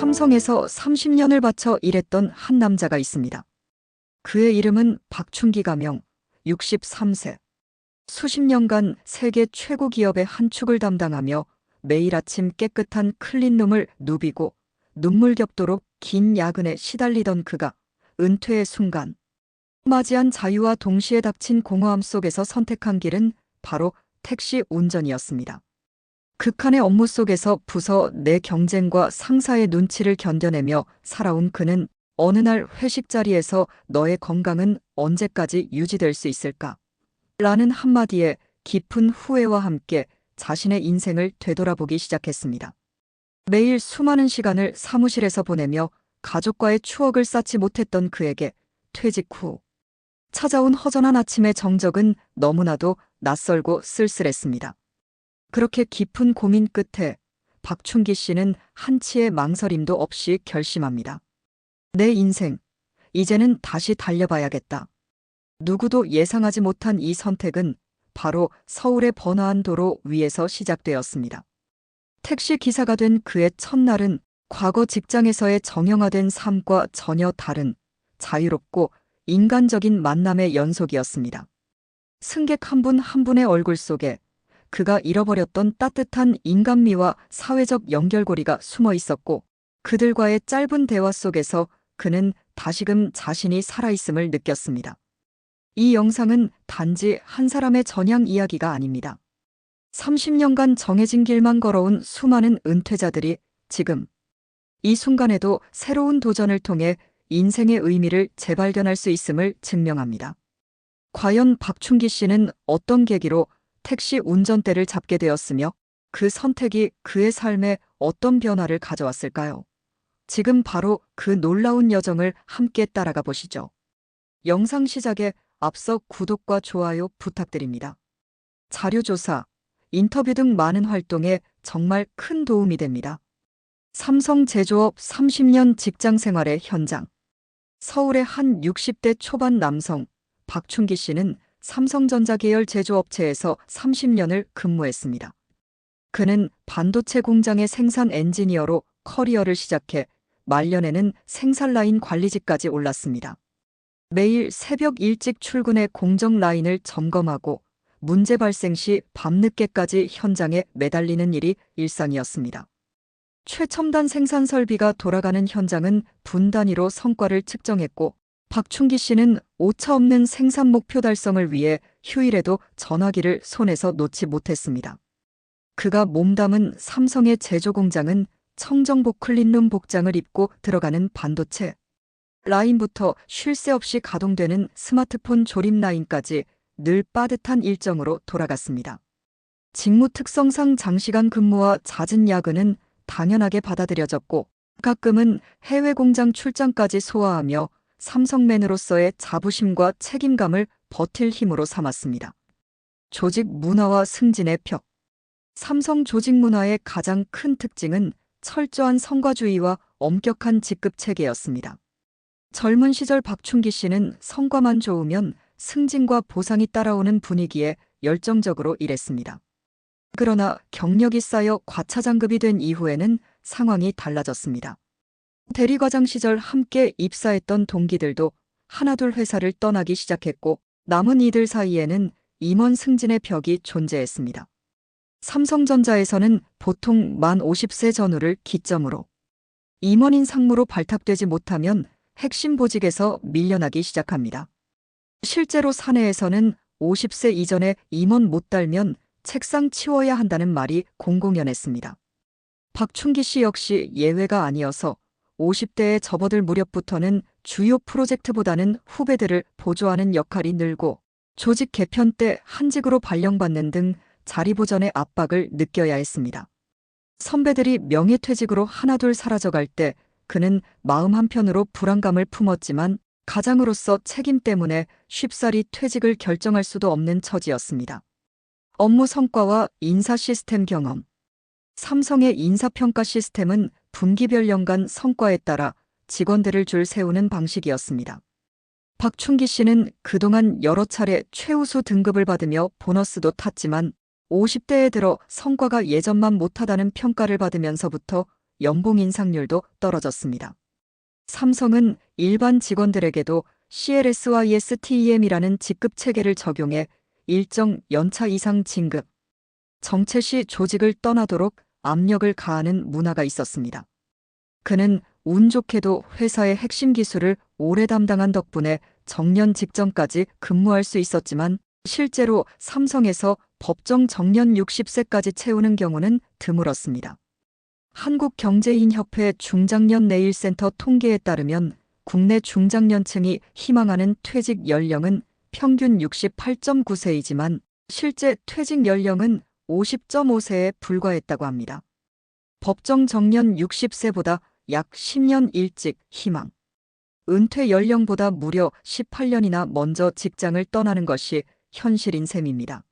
삼성에서 30년을 바쳐 일했던 한 남자가 있습니다. 그의 이름은 박춘기 가명, 63세. 수십 년간 세계 최고 기업의 한 축을 담당하며 매일 아침 깨끗한 클린룸을 누비고 눈물겹도록 긴 야근에 시달리던 그가 은퇴의 순간 맞이한 자유와 동시에 닥친 공허함 속에서 선택한 길은 바로 택시 운전이었습니다. 극한의 업무 속에서 부서 내 경쟁과 상사의 눈치를 견뎌내며 살아온 그는 어느 날 회식 자리에서 너의 건강은 언제까지 유지될 수 있을까? 라는 한마디에 깊은 후회와 함께 자신의 인생을 되돌아보기 시작했습니다. 매일 수많은 시간을 사무실에서 보내며 가족과의 추억을 쌓지 못했던 그에게 퇴직 후 찾아온 허전한 아침의 정적은 너무나도 낯설고 쓸쓸했습니다. 그렇게 깊은 고민 끝에 박춘기 씨는 한치의 망설임도 없이 결심합니다. 내 인생, 이제는 다시 달려봐야겠다. 누구도 예상하지 못한 이 선택은 바로 서울의 번화한 도로 위에서 시작되었습니다. 택시 기사가 된 그의 첫날은 과거 직장에서의 정형화된 삶과 전혀 다른 자유롭고 인간적인 만남의 연속이었습니다. 승객 한 분 한 분의 얼굴 속에 그가 잃어버렸던 따뜻한 인간미와 사회적 연결고리가 숨어 있었고, 그들과의 짧은 대화 속에서 그는 다시금 자신이 살아있음을 느꼈습니다. 이 영상은 단지 한 사람의 전향 이야기가 아닙니다. 30년간 정해진 길만 걸어온 수많은 은퇴자들이 지금 이 순간에도 새로운 도전을 통해 인생의 의미를 재발견할 수 있음을 증명합니다. 과연 박춘기 씨는 어떤 계기로 택시 운전대를 잡게 되었으며 그 선택이 그의 삶에 어떤 변화를 가져왔을까요? 지금 바로 그 놀라운 여정을 함께 따라가 보시죠. 영상 시작에 앞서 구독과 좋아요 부탁드립니다. 자료조사, 인터뷰 등 많은 활동에 정말 큰 도움이 됩니다. 삼성 제조업 30년 직장 생활의 현장. 서울의 한 60대 초반 남성 박춘기 씨는 삼성전자 계열 제조업체에서 30년을 근무했습니다. 그는 반도체 공장의 생산 엔지니어로 커리어를 시작해 말년에는 생산 라인 관리직까지 올랐습니다. 매일 새벽 일찍 출근해 공정 라인을 점검하고 문제 발생 시 밤늦게까지 현장에 매달리는 일이 일상이었습니다. 최첨단 생산 설비가 돌아가는 현장은 분 단위로 성과를 측정했고, 박춘기 씨는 오차없는 생산 목표 달성을 위해 휴일에도 전화기를 손에서 놓지 못했습니다. 그가 몸담은 삼성의 제조 공장은 청정복 클린룸 복장을 입고 들어가는 반도체 라인부터 쉴 새 없이 가동되는 스마트폰 조립 라인까지 늘 빠듯한 일정으로 돌아갔습니다. 직무 특성상 장시간 근무와 잦은 야근은 당연하게 받아들여졌고, 가끔은 해외 공장 출장까지 소화하며 삼성맨으로서의 자부심과 책임감을 버틸 힘으로 삼았습니다. 조직 문화와 승진의 벽. 삼성 조직 문화의 가장 큰 특징은 철저한 성과주의와 엄격한 직급 체계였습니다. 젊은 시절 박춘기 씨는 성과만 좋으면 승진과 보상이 따라오는 분위기에 열정적으로 일했습니다. 그러나 경력이 쌓여 과차장급이 된 이후에는 상황이 달라졌습니다. 대리과장 시절 함께 입사했던 동기들도 하나둘 회사를 떠나기 시작했고, 남은 이들 사이에는 임원 승진의 벽이 존재했습니다. 삼성전자에서는 보통 만 50세 전후를 기점으로 임원인 상무로 발탁되지 못하면 핵심 보직에서 밀려나기 시작합니다. 실제로 사내에서는 50세 이전에 임원 못 달면 책상 치워야 한다는 말이 공공연했습니다. 박춘기 씨 역시 예외가 아니어서 50대에 접어들 무렵부터는 주요 프로젝트보다는 후배들을 보조하는 역할이 늘고, 조직 개편 때 한직으로 발령받는 등 자리 보전의 압박을 느껴야 했습니다. 선배들이 명예퇴직으로 하나둘 사라져갈 때 그는 마음 한편으로 불안감을 품었지만 가장으로서 책임 때문에 쉽사리 퇴직을 결정할 수도 없는 처지였습니다. 업무 성과와 인사 시스템 경험. 삼성의 인사평가 시스템은 분기별 연간 성과에 따라 직원들을 줄 세우는 방식이었습니다. 박춘기 씨는 그동안 여러 차례 최우수 등급을 받으며 보너스도 탔지만 50대에 들어 성과가 예전만 못하다는 평가를 받으면서부터 연봉 인상률도 떨어졌습니다. 삼성은 일반 직원들에게도 CLSYSTEM이라는 직급 체계를 적용해 일정 연차 이상 진급, 정체 시 조직을 떠나도록 압력을 가하는 문화가 있었습니다. 그는 운 좋게도 회사의 핵심 기술을 오래 담당한 덕분에 정년 직전까지 근무할 수 있었지만 실제로 삼성에서 법정 정년 60세까지 채우는 경우는 드물었습니다. 한국경제인협회 중장년 내일센터 통계에 따르면 국내 중장년층이 희망하는 퇴직 연령은 평균 68.9세이지만 실제 퇴직 연령은 50.5세에 불과했다고 합니다. 법정 정년 60세보다 약 10년 일찍 희망. 은퇴 연령보다 무려 18년이나 먼저 직장을 떠나는 것이 현실인 셈입니다.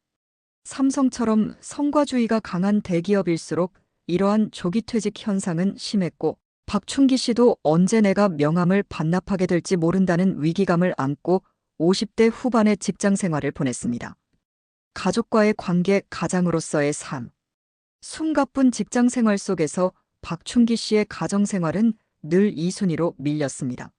삼성처럼 성과주의가 강한 대기업일수록 이러한 조기 퇴직 현상은 심했고 박충기 씨도 언제 내가 명함을 반납하게 될지 모른다는 위기감을 안고 50대 후반의 직장 생활을 보냈습니다. 가족과의 관계, 가장으로서의 삶. 숨가쁜 직장 생활 속에서 박충기 씨의 가정 생활은 늘 2순위로 밀렸습니다.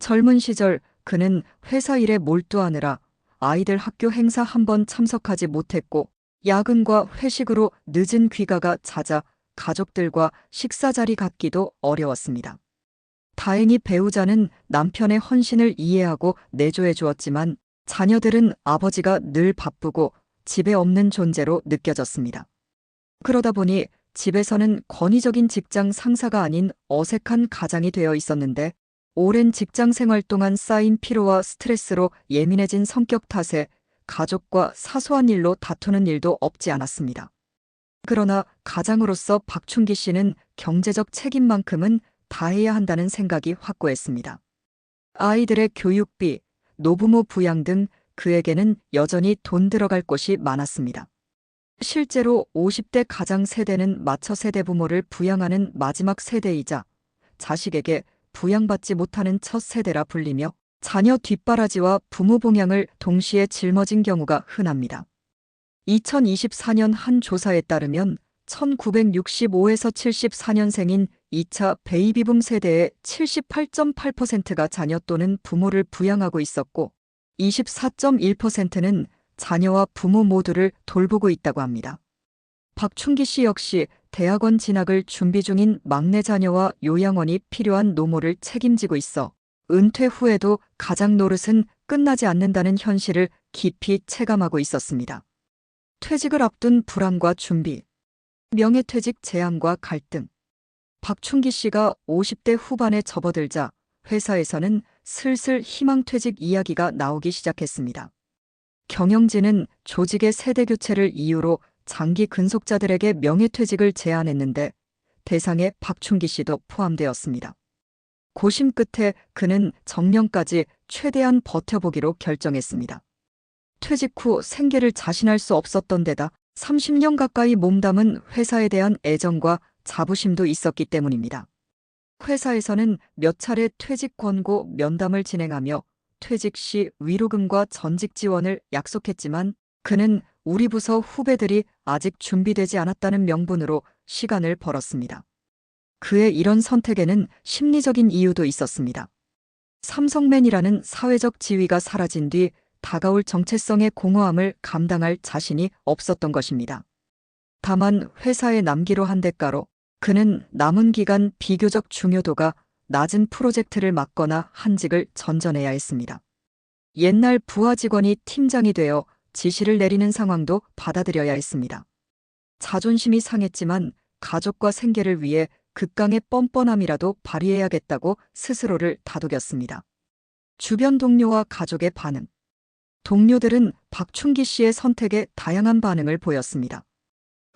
젊은 시절 그는 회사 일에 몰두하느라 아이들 학교 행사 한 번 참석하지 못했고 야근과 회식으로 늦은 귀가가 잦아 가족들과 식사 자리 갖기도 어려웠습니다. 다행히 배우자는 남편의 헌신을 이해하고 내조해 주었지만 자녀들은 아버지가 늘 바쁘고 집에 없는 존재로 느껴졌습니다. 그러다 보니 집에서는 권위적인 직장 상사가 아닌 어색한 가장이 되어 있었는데 오랜 직장 생활 동안 쌓인 피로와 스트레스로 예민해진 성격 탓에 가족과 사소한 일로 다투는 일도 없지 않았습니다. 그러나 가장으로서 박충기 씨는 경제적 책임만큼은 다해야 한다는 생각이 확고했습니다. 아이들의 교육비, 노부모 부양 등 그에게는 여전히 돈 들어갈 곳이 많았습니다. 실제로 50대 가장 세대는 마처 세대 부모를 부양하는 마지막 세대이자 자식에게 부양받지 못하는 첫 세대라 불리며 자녀 뒷바라지와 부모 봉양을 동시에 짊어진 경우가 흔합니다. 2024년 한 조사에 따르면 1965에서 74년생인 2차 베이비붐 세대의 78.8%가 자녀 또는 부모를 부양하고 있었고 24.1%는 자녀와 부모 모두를 돌보고 있다고 합니다. 박충기 씨 역시 대학원 진학을 준비 중인 막내 자녀와 요양원이 필요한 노모를 책임지고 있어 은퇴 후에도 가장 노릇은 끝나지 않는다는 현실을 깊이 체감하고 있었습니다. 퇴직을 앞둔 불안과 준비, 명예퇴직 제한과 갈등. 박충기 씨가 50대 후반에 접어들자 회사에서는 슬슬 희망퇴직 이야기가 나오기 시작했습니다. 경영진은 조직의 세대교체를 이유로 장기 근속자들에게 명예퇴직을 제안했는데 대상에 박충기 씨도 포함되었습니다. 고심 끝에 그는 정년까지 최대한 버텨보기로 결정했습니다. 퇴직 후 생계를 자신할 수 없었던 데다 30년 가까이 몸담은 회사에 대한 애정과 자부심도 있었기 때문입니다. 회사에서는 몇 차례 퇴직 권고 면담을 진행하며 퇴직 시 위로금과 전직 지원을 약속했지만 그는 우리 부서 후배들이 아직 준비되지 않았다는 명분으로 시간을 벌었습니다. 그의 이런 선택에는 심리적인 이유도 있었습니다. 삼성맨이라는 사회적 지위가 사라진 뒤 다가올 정체성의 공허함을 감당할 자신이 없었던 것입니다. 다만 회사에 남기로 한 대가로 그는 남은 기간 비교적 중요도가 낮은 프로젝트를 맡거나 한직을 전전해야 했습니다. 옛날 부하 직원이 팀장이 되어 지시를 내리는 상황도 받아들여야 했습니다. 자존심이 상했지만 가족과 생계를 위해 극강의 뻔뻔함이라도 발휘해야겠다고 스스로를 다독였습니다. 주변 동료와 가족의 반응. 동료들은 박충기 씨의 선택에 다양한 반응을 보였습니다.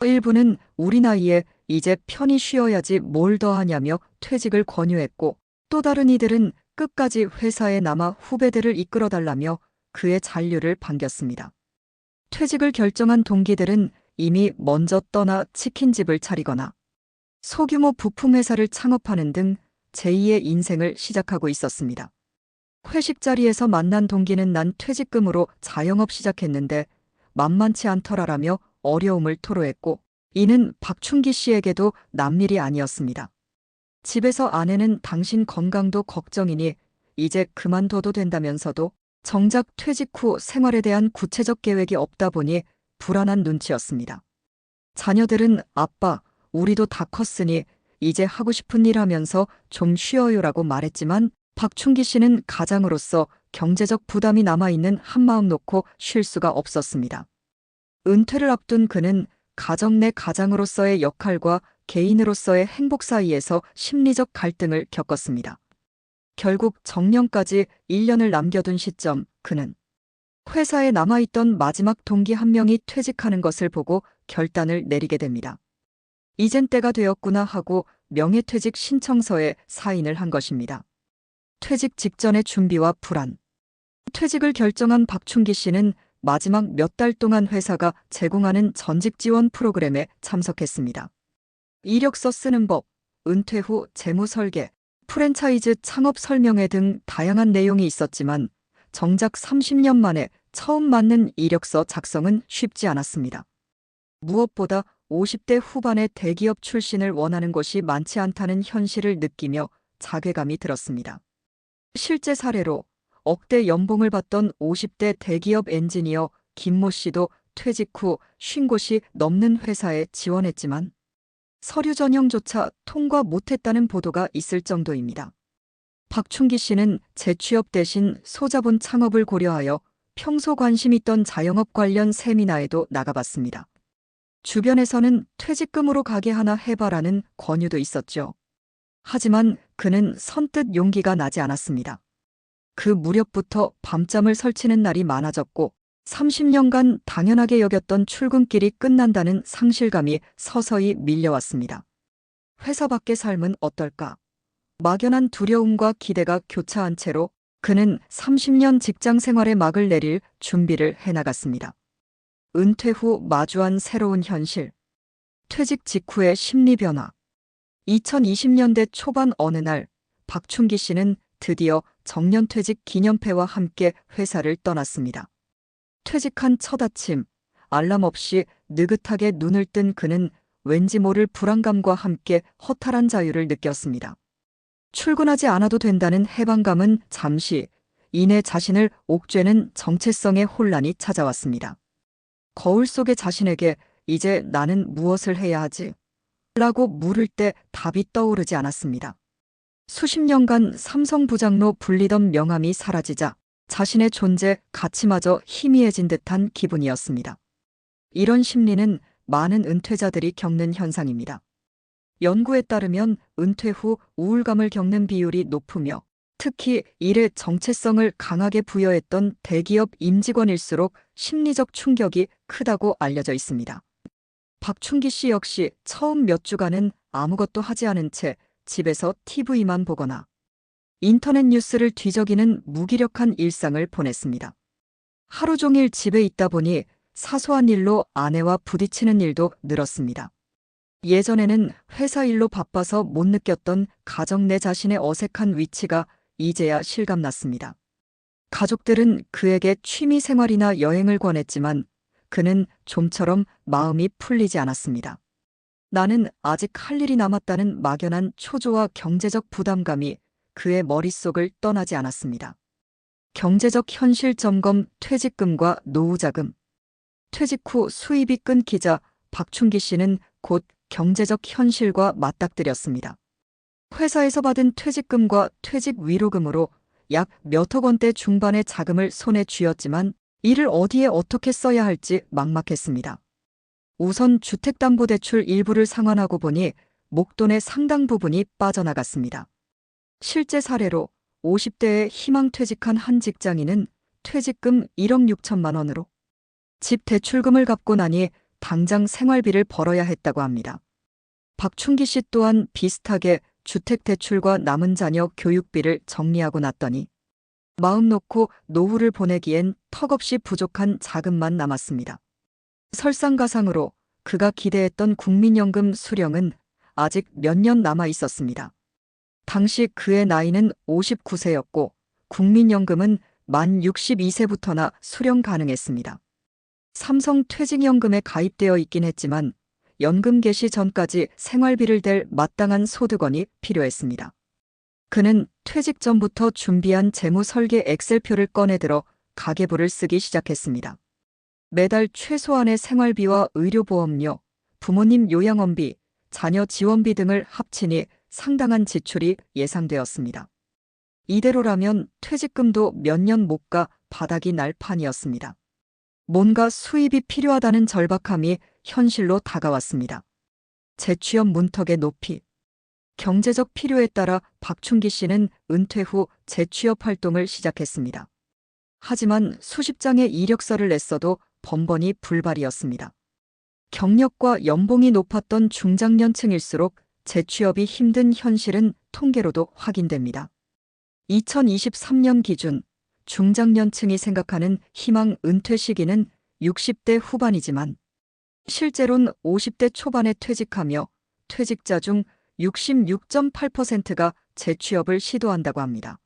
일부는 우리 나이에 이제 편히 쉬어야지 뭘 더 하냐며 퇴직을 권유했고 또 다른 이들은 끝까지 회사에 남아 후배들을 이끌어달라며 그의 잔류를 반겼습니다. 퇴직을 결정한 동기들은 이미 먼저 떠나 치킨집을 차리거나 소규모 부품회사를 창업하는 등 제2의 인생을 시작하고 있었습니다. 회식 자리에서 만난 동기는 난 퇴직금으로 자영업 시작했는데 만만치 않더라라며 어려움을 토로했고 이는 박춘기 씨에게도 남일이 아니었습니다. 집에서 아내는 당신 건강도 걱정이니 이제 그만둬도 된다면서도 정작 퇴직 후 생활에 대한 구체적 계획이 없다 보니 불안한 눈치였습니다. 자녀들은 아빠, 우리도 다 컸으니 이제 하고 싶은 일 하면서 좀 쉬어요라고 말했지만 박춘기 씨는 가장으로서 경제적 부담이 남아있는 한마음 놓고 쉴 수가 없었습니다. 은퇴를 앞둔 그는 가정 내 가장으로서의 역할과 개인으로서의 행복 사이에서 심리적 갈등을 겪었습니다. 결국 정년까지 1년을 남겨둔 시점 그는 회사에 남아있던 마지막 동기 한 명이 퇴직하는 것을 보고 결단을 내리게 됩니다. 이젠 때가 되었구나 하고 명예퇴직 신청서에 사인을 한 것입니다. 퇴직 직전의 준비와 불안. 퇴직을 결정한 박춘기 씨는 마지막 몇 달 동안 회사가 제공하는 전직 지원 프로그램에 참석했습니다. 이력서 쓰는 법, 은퇴 후 재무 설계, 프랜차이즈 창업 설명회 등 다양한 내용이 있었지만 정작 30년 만에 처음 맞는 이력서 작성은 쉽지 않았습니다. 무엇보다 50대 후반의 대기업 출신을 원하는 곳이 많지 않다는 현실을 느끼며 자괴감이 들었습니다. 실제 사례로 억대 연봉을 받던 50대 대기업 엔지니어 김모 씨도 퇴직 후 50곳이 넘는 회사에 지원했지만 서류 전형조차 통과 못했다는 보도가 있을 정도입니다. 박춘기 씨는 재취업 대신 소자본 창업을 고려하여 평소 관심 있던 자영업 관련 세미나에도 나가봤습니다. 주변에서는 퇴직금으로 가게 하나 해봐라는 권유도 있었죠. 하지만 그는 선뜻 용기가 나지 않았습니다. 그 무렵부터 밤잠을 설치는 날이 많아졌고 30년간 당연하게 여겼던 출근길이 끝난다는 상실감이 서서히 밀려왔습니다. 회사 밖의 삶은 어떨까? 막연한 두려움과 기대가 교차한 채로 그는 30년 직장 생활의 막을 내릴 준비를 해나갔습니다. 은퇴 후 마주한 새로운 현실. 퇴직 직후의 심리 변화. 2020년대 초반 어느 날 박춘기 씨는 드디어 정년퇴직 기념회와 함께 회사를 떠났습니다. 퇴직한 첫 아침, 알람 없이 느긋하게 눈을 뜬 그는 왠지 모를 불안감과 함께 허탈한 자유를 느꼈습니다. 출근하지 않아도 된다는 해방감은 잠시, 이내 자신을 옥죄는 정체성의 혼란이 찾아왔습니다. 거울 속의 자신에게 이제 나는 무엇을 해야 하지? 라고 물을 때 답이 떠오르지 않았습니다. 수십 년간 삼성 부장로 불리던 명함이 사라지자 자신의 존재 가치마저 희미해진 듯한 기분이었습니다. 이런 심리는 많은 은퇴자들이 겪는 현상입니다. 연구에 따르면 은퇴 후 우울감을 겪는 비율이 높으며 특히 일의 정체성을 강하게 부여했던 대기업 임직원일수록 심리적 충격이 크다고 알려져 있습니다. 박춘기 씨 역시 처음 몇 주간은 아무것도 하지 않은 채 집에서 TV만 보거나 인터넷 뉴스를 뒤적이는 무기력한 일상을 보냈습니다. 하루 종일 집에 있다 보니 사소한 일로 아내와 부딪히는 일도 늘었습니다. 예전에는 회사 일로 바빠서 못 느꼈던 가정 내 자신의 어색한 위치가 이제야 실감났습니다. 가족들은 그에게 취미 생활이나 여행을 권했지만 그는 좀처럼 마음이 풀리지 않았습니다. 나는 아직 할 일이 남았다는 막연한 초조와 경제적 부담감이 그의 머릿속을 떠나지 않았습니다. 경제적 현실 점검, 퇴직금과 노후자금. 퇴직 후 수입이 끊기자 박춘기 씨는 곧 경제적 현실과 맞닥뜨렸습니다. 회사에서 받은 퇴직금과 퇴직 위로금으로 약 몇억 원대 중반의 자금을 손에 쥐었지만 이를 어디에 어떻게 써야 할지 막막했습니다. 우선 주택담보대출 일부를 상환하고 보니 목돈의 상당 부분이 빠져나갔습니다. 실제 사례로 50대에 희망퇴직한 한 직장인은 퇴직금 1억 6천만 원으로 집 대출금을 갚고 나니 당장 생활비를 벌어야 했다고 합니다. 박춘기 씨 또한 비슷하게 주택대출과 남은 자녀 교육비를 정리하고 났더니 마음 놓고 노후를 보내기엔 턱없이 부족한 자금만 남았습니다. 설상가상으로 그가 기대했던 국민연금 수령은 아직 몇 년 남아 있었습니다. 당시 그의 나이는 59세였고 국민연금은 만 62세부터나 수령 가능했습니다. 삼성 퇴직연금에 가입되어 있긴 했지만 연금 개시 전까지 생활비를 댈 마땅한 소득원이 필요했습니다. 그는 퇴직 전부터 준비한 재무 설계 엑셀표를 꺼내들어 가계부를 쓰기 시작했습니다. 매달 최소한의 생활비와 의료보험료, 부모님 요양원비, 자녀 지원비 등을 합치니 상당한 지출이 예상되었습니다. 이대로라면 퇴직금도 몇 년 못 가 바닥이 날 판이었습니다. 뭔가 수입이 필요하다는 절박함이 현실로 다가왔습니다. 재취업 문턱의 높이. 경제적 필요에 따라 박춘기 씨는 은퇴 후 재취업 활동을 시작했습니다. 하지만 수십 장의 이력서를 냈어도 번번이 불발이었습니다. 경력과 연봉이 높았던 중장년층일수록 재취업이 힘든 현실은 통계로도 확인됩니다. 2023년 기준 중장년층이 생각하는 희망 은퇴 시기는 60대 후반이지만 실제로는 50대 초반에 퇴직하며 퇴직자 중 66.8%가 재취업을 시도한다고 합니다.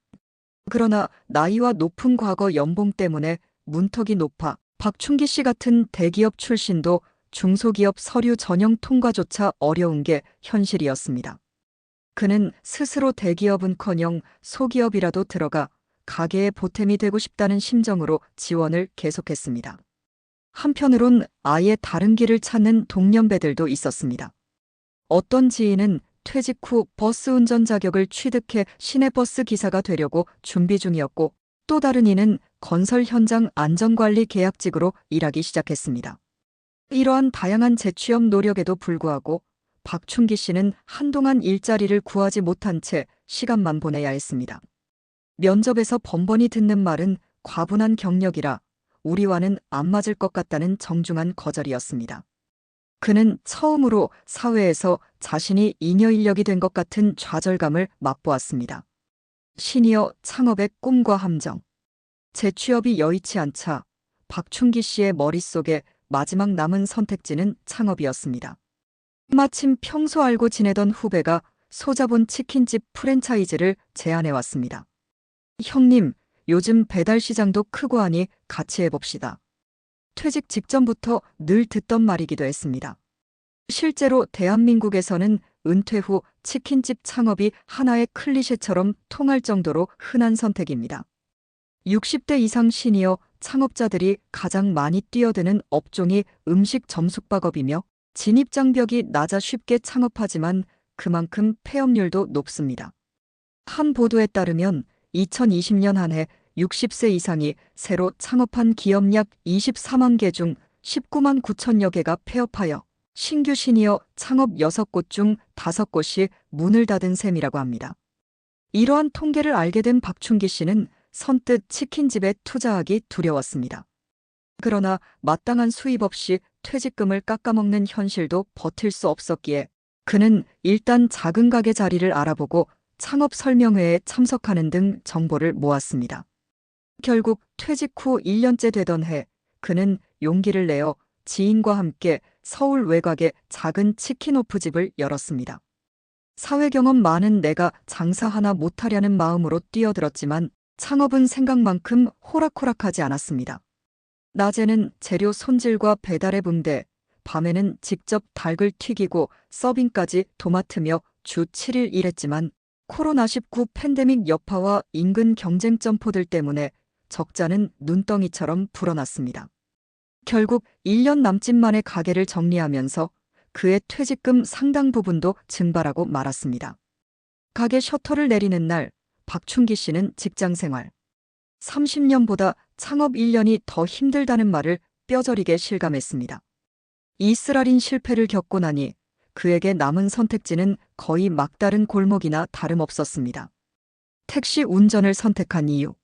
그러나 나이와 높은 과거 연봉 때문에 문턱이 높아 박춘기 씨 같은 대기업 출신도 중소기업 서류 전형 통과조차 어려운 게 현실이었습니다. 그는 스스로 대기업은커녕 소기업이라도 들어가 가게의 보탬이 되고 싶다는 심정으로 지원을 계속했습니다. 한편으론 아예 다른 길을 찾는 동년배들도 있었습니다. 어떤 지인은 퇴직 후 버스 운전 자격을 취득해 시내버스 기사가 되려고 준비 중이었고, 또 다른 이는 건설 현장 안전관리 계약직으로 일하기 시작했습니다. 이러한 다양한 재취업 노력에도 불구하고 박춘기 씨는 한동안 일자리를 구하지 못한 채 시간만 보내야 했습니다. 면접에서 번번이 듣는 말은 과분한 경력이라 우리와는 안 맞을 것 같다는 정중한 거절이었습니다. 그는 처음으로 사회에서 자신이 잉여 인력이 된 것 같은 좌절감을 맛보았습니다. 시니어 창업의 꿈과 함정. 재취업이 여의치 않자 박춘기 씨의 머릿속에 마지막 남은 선택지는 창업이었습니다. 마침 평소 알고 지내던 후배가 소자본 치킨집 프랜차이즈를 제안해왔습니다. 형님, 요즘 배달 시장도 크고 하니 같이 해봅시다. 퇴직 직전부터 늘 듣던 말이기도 했습니다. 실제로 대한민국에서는 은퇴 후 치킨집 창업이 하나의 클리셰처럼 통할 정도로 흔한 선택입니다. 60대 이상 시니어 창업자들이 가장 많이 뛰어드는 업종이 음식 점숙박업이며 진입장벽이 낮아 쉽게 창업하지만 그만큼 폐업률도 높습니다. 한 보도에 따르면 2020년 한 해 60세 이상이 새로 창업한 기업 약 24만 개 중 19만 9천여 개가 폐업하여 신규 시니어 창업 6곳 중 5곳이 문을 닫은 셈이라고 합니다. 이러한 통계를 알게 된 박춘기 씨는 선뜻 치킨집에 투자하기 두려웠습니다. 그러나 마땅한 수입 없이 퇴직금을 깎아먹는 현실도 버틸 수 없었기에 그는 일단 작은 가게 자리를 알아보고 창업 설명회에 참석하는 등 정보를 모았습니다. 결국 퇴직 후 1년째 되던 해 그는 용기를 내어 지인과 함께 서울 외곽에 작은 치킨 오프집을 열었습니다. 사회 경험 많은 내가 장사 하나 못하려는 마음으로 뛰어들었지만 창업은 생각만큼 호락호락하지 않았습니다. 낮에는 재료 손질과 배달의 분대, 밤에는 직접 닭을 튀기고 서빙까지 도맡으며 주 7일 일했지만 코로나19 팬데믹 여파와 인근 경쟁 점포들 때문에 적자는 눈덩이처럼 불어났습니다. 결국 1년 남짓 만에 가게를 정리하면서 그의 퇴직금 상당 부분도 증발하고 말았습니다. 가게 셔터를 내리는 날 박춘기 씨는 직장생활 30년보다 창업 1년이 더 힘들다는 말을 뼈저리게 실감했습니다. 이스라린 실패를 겪고 나니 그에게 남은 선택지는 거의 막다른 골목이나 다름없었습니다. 택시 운전을 선택한 이유.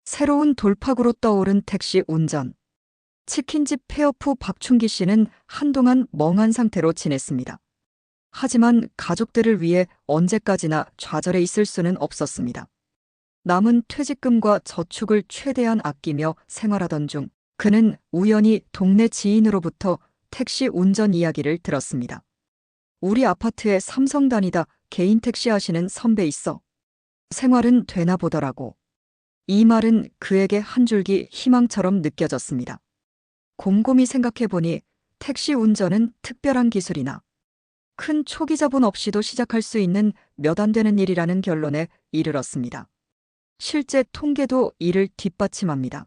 새로운 돌파구로 떠오른 택시 운전. 치킨집 폐업 후 박춘기 씨는 한동안 멍한 상태로 지냈습니다. 하지만 가족들을 위해 언제까지나 좌절해 있을 수는 없었습니다. 남은 퇴직금과 저축을 최대한 아끼며 생활하던 중 그는 우연히 동네 지인으로부터 택시 운전 이야기를 들었습니다. 우리 아파트에 삼성 다니다 개인 택시 하시는 선배 있어. 생활은 되나 보더라고. 이 말은 그에게 한 줄기 희망처럼 느껴졌습니다. 곰곰이 생각해보니 택시 운전은 특별한 기술이나 큰 초기 자본 없이도 시작할 수 있는 몇 안 되는 일이라는 결론에 이르렀습니다. 실제 통계도 이를 뒷받침합니다.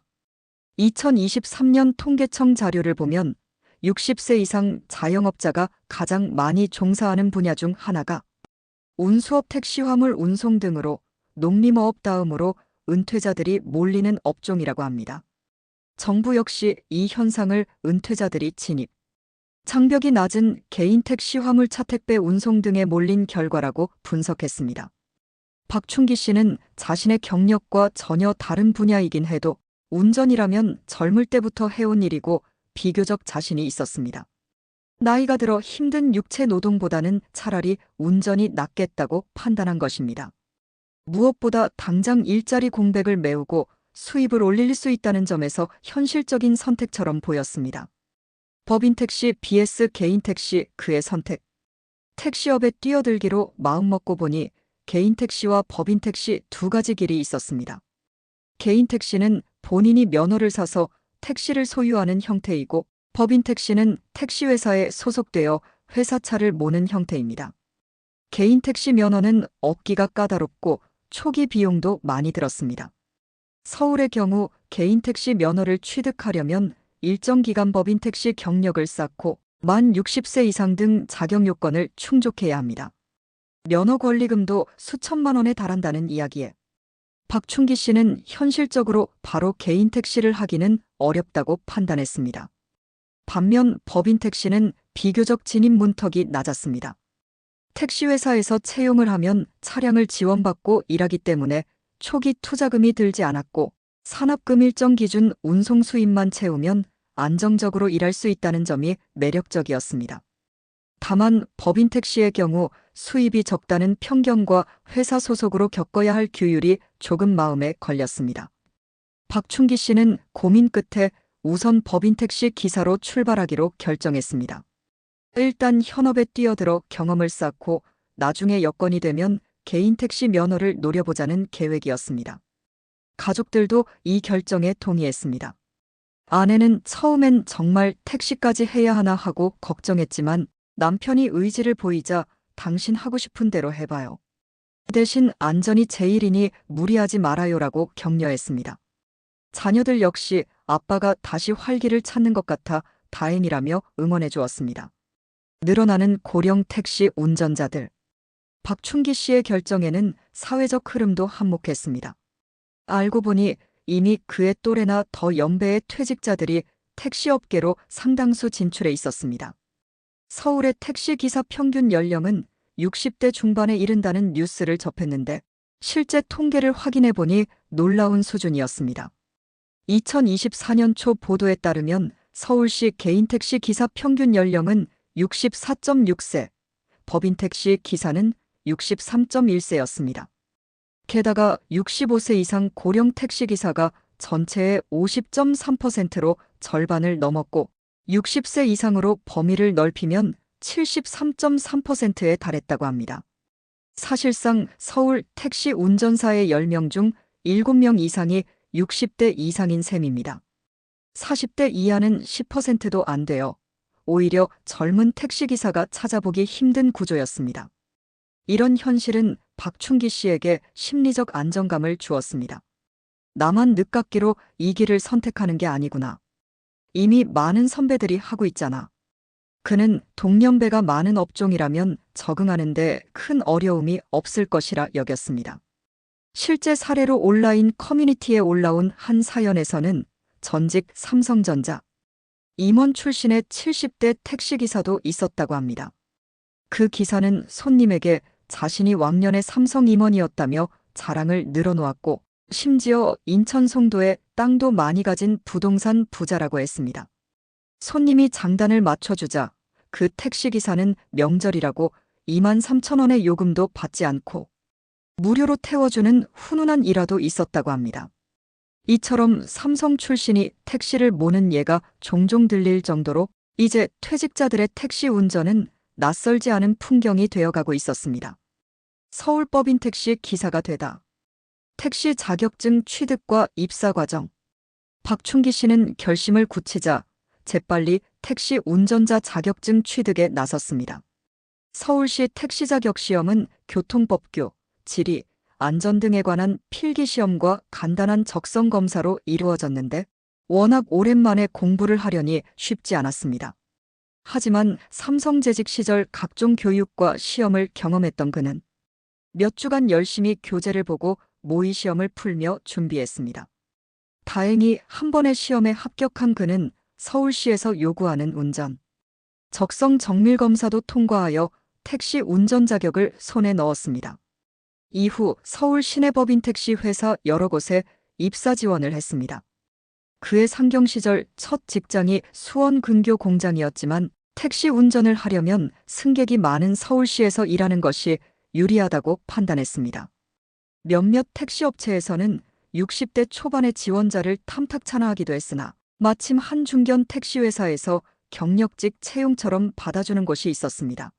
2023년 통계청 자료를 보면 60세 이상 자영업자가 가장 많이 종사하는 분야 중 하나가 운수업, 택시 화물 운송 등으로 농림어업 다음으로 은퇴자들이 몰리는 업종이라고 합니다. 정부 역시 이 현상을 은퇴자들이 진입, 장벽이 낮은 개인 택시 화물차 택배 운송 등에 몰린 결과라고 분석했습니다. 박춘기 씨는 자신의 경력과 전혀 다른 분야이긴 해도 운전이라면 젊을 때부터 해온 일이고 비교적 자신이 있었습니다. 나이가 들어 힘든 육체 노동보다는 차라리 운전이 낫겠다고 판단한 것입니다. 무엇보다 당장 일자리 공백을 메우고 수입을 올릴 수 있다는 점에서 현실적인 선택처럼 보였습니다. 법인 택시 vs 개인 택시, 그의 선택. 택시업에 뛰어들기로 마음먹고 보니 개인 택시와 법인 택시 두 가지 길이 있었습니다. 개인 택시는 본인이 면허를 사서 택시를 소유하는 형태이고, 법인 택시는 택시회사에 소속되어 회사차를 모는 형태입니다. 개인 택시 면허는 얻기가 까다롭고 초기 비용도 많이 들었습니다. 서울의 경우 개인 택시 면허를 취득하려면 일정 기간 법인 택시 경력을 쌓고 만 60세 이상 등 자격 요건을 충족해야 합니다. 면허 권리금도 수천만 원에 달한다는 이야기에 박춘기 씨는 현실적으로 바로 개인 택시를 하기는 어렵다고 판단했습니다. 반면 법인 택시는 비교적 진입 문턱이 낮았습니다. 택시회사에서 채용을 하면 차량을 지원받고 일하기 때문에 초기 투자금이 들지 않았고, 산업금 일정 기준 운송 수입만 채우면 안정적으로 일할 수 있다는 점이 매력적이었습니다. 다만 법인 택시의 경우 수입이 적다는 편견과 회사 소속으로 겪어야 할 규율이 조금 마음에 걸렸습니다. 박춘기 씨는 고민 끝에 우선 법인 택시 기사로 출발하기로 결정했습니다. 일단 현업에 뛰어들어 경험을 쌓고 나중에 여건이 되면 개인 택시 면허를 노려보자는 계획이었습니다. 가족들도 이 결정에 동의했습니다. 아내는 처음엔 정말 택시까지 해야 하나 하고 걱정했지만 남편이 의지를 보이자 당신 하고 싶은 대로 해봐요. 대신 안전이 제일이니 무리하지 말아요라고 격려했습니다. 자녀들 역시 아빠가 다시 활기를 찾는 것 같아 다행이라며 응원해 주었습니다. 늘어나는 고령 택시 운전자들. 박춘기 씨의 결정에는 사회적 흐름도 한몫했습니다. 알고 보니 이미 그의 또래나 더 연배의 퇴직자들이 택시업계로 상당수 진출해 있었습니다. 서울의 택시기사 평균 연령은 60대 중반에 이른다는 뉴스를 접했는데 실제 통계를 확인해 보니 놀라운 수준이었습니다. 2024년 초 보도에 따르면 서울시 개인 택시 기사 평균 연령은 64.6세, 법인 택시 기사는 63.1세였습니다. 게다가 65세 이상 고령 택시기사가 전체의 50.3%로 절반을 넘었고 60세 이상으로 범위를 넓히면 73.3%에 달했다고 합니다. 사실상 서울 택시 운전사의 10명 중 7명 이상이 60대 이상인 셈입니다. 40대 이하는 10%도 안 되어 오히려 젊은 택시기사가 찾아보기 힘든 구조였습니다. 이런 현실은 박춘기 씨에게 심리적 안정감을 주었습니다. 나만 늦깎이로 이 길을 선택하는 게 아니구나. 이미 많은 선배들이 하고 있잖아. 그는 동년배가 많은 업종이라면 적응하는데 큰 어려움이 없을 것이라 여겼습니다. 실제 사례로 온라인 커뮤니티에 올라온 한 사연에서는 전직 삼성전자 임원 출신의 70대 택시기사도 있었다고 합니다. 그 기사는 손님에게 자신이 왕년의 삼성 임원이었다며 자랑을 늘어놓았고 심지어 인천 송도에 땅도 많이 가진 부동산 부자라고 했습니다. 손님이 장단을 맞춰주자 그 택시기사는 명절이라고 23,000원의 요금도 받지 않고 무료로 태워주는 훈훈한 일화도 있었다고 합니다. 이처럼 삼성 출신이 택시를 모는 예가 종종 들릴 정도로 이제 퇴직자들의 택시 운전은 낯설지 않은 풍경이 되어가고 있었습니다. 서울법인 택시 기사가 되다. 택시 자격증 취득과 입사 과정. 박춘기 씨는 결심을 굳히자 재빨리 택시 운전자 자격증 취득에 나섰습니다. 서울시 택시 자격 시험은 교통법규, 지리, 안전 등에 관한 필기시험과 간단한 적성 검사로 이루어졌는데 워낙 오랜만에 공부를 하려니 쉽지 않았습니다. 하지만 삼성 재직 시절 각종 교육과 시험을 경험했던 그는 몇 주간 열심히 교재를 보고 모의 시험을 풀며 준비했습니다. 다행히 한 번의 시험에 합격한 그는 서울시에서 요구하는 운전, 적성 정밀 검사도 통과하여 택시 운전 자격을 손에 넣었습니다. 이후 서울 시내법인 택시 회사 여러 곳에 입사 지원을 했습니다. 그의 상경 시절 첫 직장이 수원 근교 공장이었지만 택시 운전을 하려면 승객이 많은 서울시에서 일하는 것이 유리하다고 판단했습니다. 몇몇 택시 업체에서는 60대 초반의 지원자를 탐탁찬화하기도 했으나 마침 한 중견 택시 회사에서 경력직 채용처럼 받아주는 곳이 있었습니다.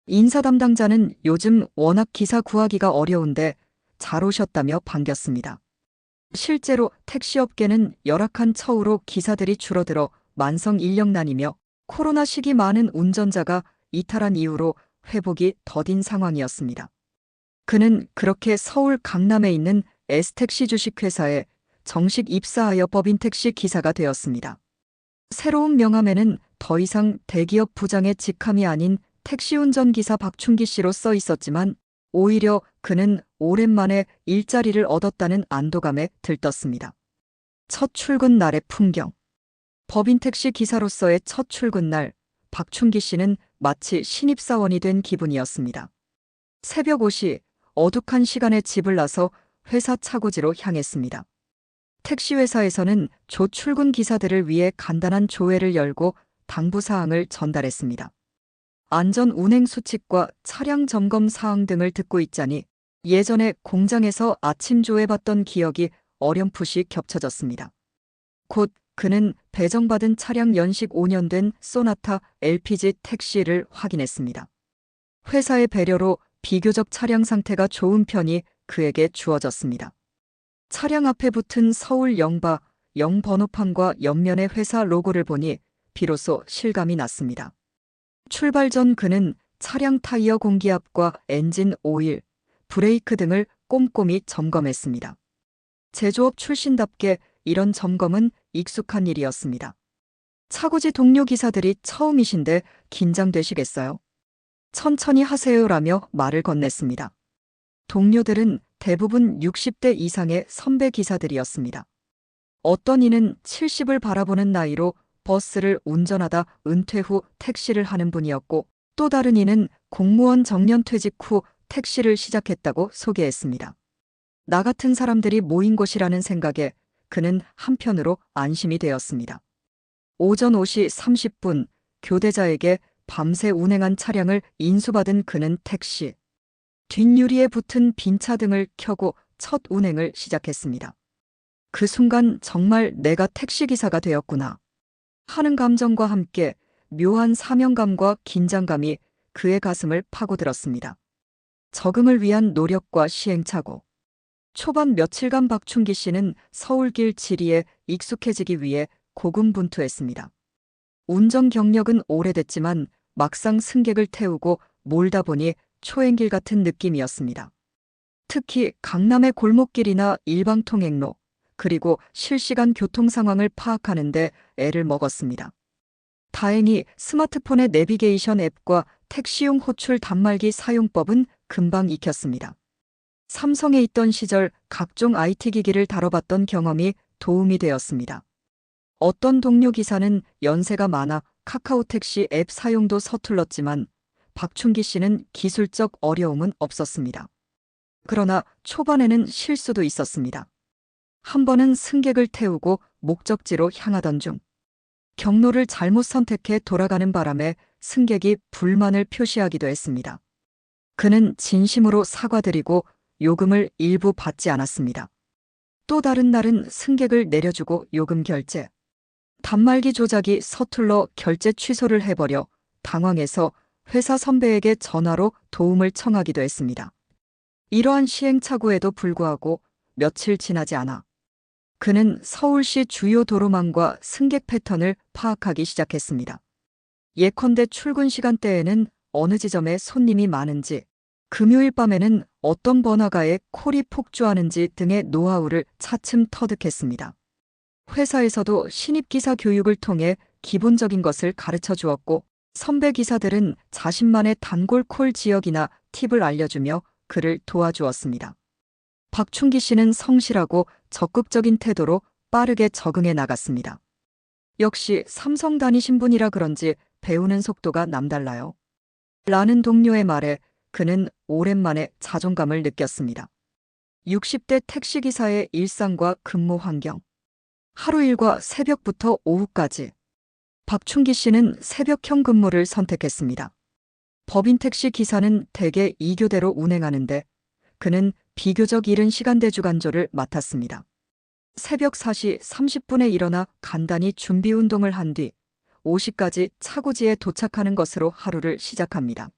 인사 담당자는 요즘 워낙 기사 구하기가 어려운데 잘 오셨다며 반겼습니다. 실제로 택시업계는 열악한 처우로 기사들이 줄어들어 만성 인력난이며 코로나 시기 많은 운전자가 이탈한 이후로 회복이 더딘 상황이었습니다. 그는 그렇게 서울 강남에 있는 S택시 주식회사에 정식 입사하여 법인 택시 기사가 되었습니다. 새로운 명함에는 더 이상 대기업 부장의 직함이 아닌 택시 운전기사 박춘기 씨로 써 있었지만 오히려 그는 오랜만에 일자리를 얻었다는 안도감에 들떴습니다. 첫 출근 날의 풍경. 법인 택시 기사로서의 첫 출근 날, 박춘기 씨는 마치 신입사원이 된 기분이었습니다. 새벽 5시, 어둑한 시간에 집을 나서 회사 차고지로 향했습니다. 택시 회사에서는 조 출근 기사들을 위해 간단한 조회를 열고 당부사항을 전달했습니다. 안전 운행 수칙과 차량 점검 사항 등을 듣고 있자니 예전에 공장에서 아침 조회받던 기억이 어렴풋이 겹쳐졌습니다. 곧 그는 배정받은 차량 연식 5년 된 소나타 LPG 택시를 확인했습니다. 회사의 배려로 비교적 차량 상태가 좋은 편이 그에게 주어졌습니다. 차량 앞에 붙은 서울 영바, 영번호판과 옆면의 회사 로고를 보니 비로소 실감이 났습니다. 출발 전 그는 차량 타이어 공기압과 엔진 오일, 브레이크 등을 꼼꼼히 점검했습니다. 제조업 출신답게 이런 점검은 익숙한 일이었습니다. 차고지 동료 기사들이 처음이신데 긴장되시겠어요? 천천히 하세요라며 말을 건넸습니다. 동료들은 대부분 60대 이상의 선배 기사들이었습니다. 어떤 이는 70을 바라보는 나이로 버스를 운전하다 은퇴 후 택시를 하는 분이었고 또 다른 이는 공무원 정년퇴직 후 택시를 시작했다고 소개했습니다. 나 같은 사람들이 모인 곳이라는 생각에 그는 한편으로 안심이 되었습니다. 오전 5시 30분 교대자에게 밤새 운행한 차량을 인수받은 그는 택시 뒷유리에 붙은 빈 차 등을 켜고 첫 운행을 시작했습니다. 그 순간 정말 내가 택시기사가 되었구나 하는 감정과 함께 묘한 사명감과 긴장감이 그의 가슴을 파고들었습니다. 적응을 위한 노력과 시행착오. 초반 며칠간 박춘기 씨는 서울길 지리에 익숙해지기 위해 고군분투했습니다. 운전 경력은 오래됐지만 막상 승객을 태우고 몰다 보니 초행길 같은 느낌이었습니다. 특히 강남의 골목길이나 일방통행로, 그리고 실시간 교통 상황을 파악하는데 애를 먹었습니다. 다행히 스마트폰의 내비게이션 앱과 택시용 호출 단말기 사용법은 금방 익혔습니다. 삼성에 있던 시절 각종 IT 기기를 다뤄봤던 경험이 도움이 되었습니다. 어떤 동료 기사는 연세가 많아 카카오택시 앱 사용도 서툴렀지만 박춘기 씨는 기술적 어려움은 없었습니다. 그러나 초반에는 실수도 있었습니다. 한 번은 승객을 태우고 목적지로 향하던 중 경로를 잘못 선택해 돌아가는 바람에 승객이 불만을 표시하기도 했습니다. 그는 진심으로 사과드리고 요금을 일부 받지 않았습니다. 또 다른 날은 승객을 내려주고 요금 결제. 단말기 조작이 서툴러 결제 취소를 해버려 당황해서 회사 선배에게 전화로 도움을 청하기도 했습니다. 이러한 시행착오에도 불구하고 며칠 지나지 않아 그는 서울시 주요 도로망과 승객 패턴을 파악하기 시작했습니다. 예컨대 출근 시간대에는 어느 지점에 손님이 많은지, 금요일 밤에는 어떤 번화가에 콜이 폭주하는지 등의 노하우를 차츰 터득했습니다. 회사에서도 신입 기사 교육을 통해 기본적인 것을 가르쳐 주었고, 선배 기사들은 자신만의 단골 콜 지역이나 팁을 알려주며 그를 도와주었습니다. 박춘기 씨는 성실하고 적극적인 태도로 빠르게 적응해 나갔습니다. 역시 삼성 다니신 분이라 그런지 배우는 속도가 남달라요. 라는 동료의 말에 그는 오랜만에 자존감을 느꼈습니다. 60대 택시기사의 일상과 근무 환경. 하루 일과 새벽부터 오후까지. 박춘기 씨는 새벽형 근무를 선택했습니다. 법인 택시 기사는 대개 2교대로 운행하는데 그는 비교적 이른 시간대 주간조를 맡았습니다. 새벽 4시 30분에 일어나 간단히 준비 운동을 한 뒤 5시까지 차고지에 도착하는 것으로 하루를 시작합니다.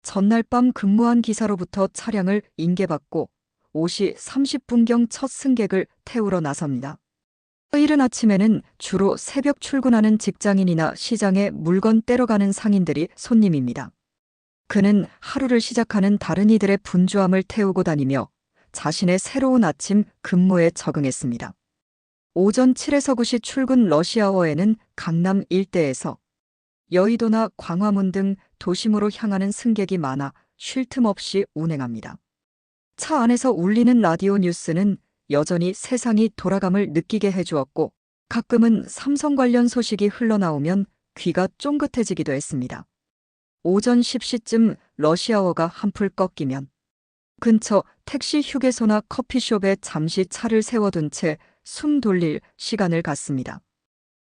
전날 밤 근무한 기사로부터 차량을 인계받고 5시 30분경 첫 승객을 태우러 나섭니다. 이른 아침에는 주로 새벽 출근하는 직장인이나 시장에 물건 떼러가는 상인들이 손님입니다. 그는 하루를 시작하는 다른 이들의 분주함을 태우고 다니며 자신의 새로운 아침 근무에 적응했습니다. 오전 7에서 9시 출근 러시아워에는 강남 일대에서 여의도나 광화문 등 도심으로 향하는 승객이 많아 쉴 틈 없이 운행합니다. 차 안에서 울리는 라디오 뉴스는 여전히 세상이 돌아감을 느끼게 해주었고 가끔은 삼성 관련 소식이 흘러나오면 귀가 쫑긋해지기도 했습니다. 오전 10시쯤 러시아워가 한풀 꺾이면 근처 택시 휴게소나 커피숍에 잠시 차를 세워둔 채 숨 돌릴 시간을 갖습니다.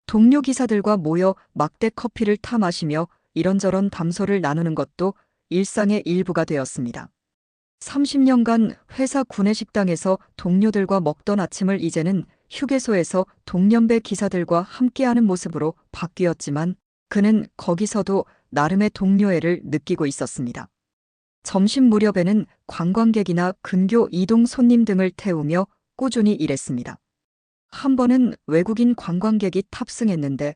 동료 기사들과 모여 막대 커피를 타 마시며 이런저런 담소를 나누는 것도 일상의 일부가 되었습니다. 30년간 회사 구내식당에서 동료들과 먹던 아침을 이제는 휴게소에서 동년배 기사들과 함께하는 모습으로 바뀌었지만 그는 거기서도 나름의 동료애를 느끼고 있었습니다. 점심 무렵에는 관광객이나 근교 이동 손님 등을 태우며 꾸준히 일했습니다. 한 번은 외국인 관광객이 탑승했는데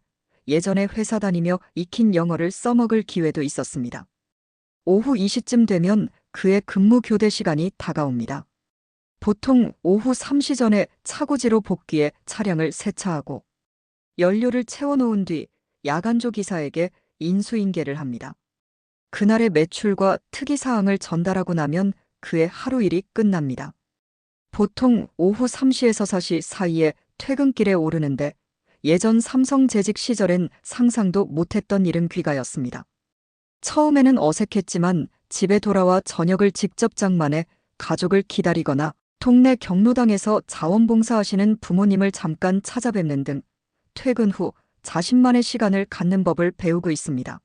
예전에 회사 다니며 익힌 영어를 써먹을 기회도 있었습니다. 오후 2시쯤 되면 그의 근무 교대 시간이 다가옵니다. 보통 오후 3시 전에 차고지로 복귀해 차량을 세차하고 연료를 채워놓은 뒤 야간조 기사에게 인수인계를 합니다. 그날의 매출과 특이사항을 전달하고 나면 그의 하루 일이 끝납니다. 보통 오후 3시에서 4시 사이에 퇴근길에 오르는데 예전 삼성 재직 시절엔 상상도 못했던 일은 귀가였습니다. 처음에는 어색했지만 집에 돌아와 저녁을 직접 장만해 가족을 기다리거나 동네 경로당에서 자원봉사하시는 부모님을 잠깐 찾아뵙는 등 퇴근 후 자신만의 시간을 갖는 법을 배우고 있습니다.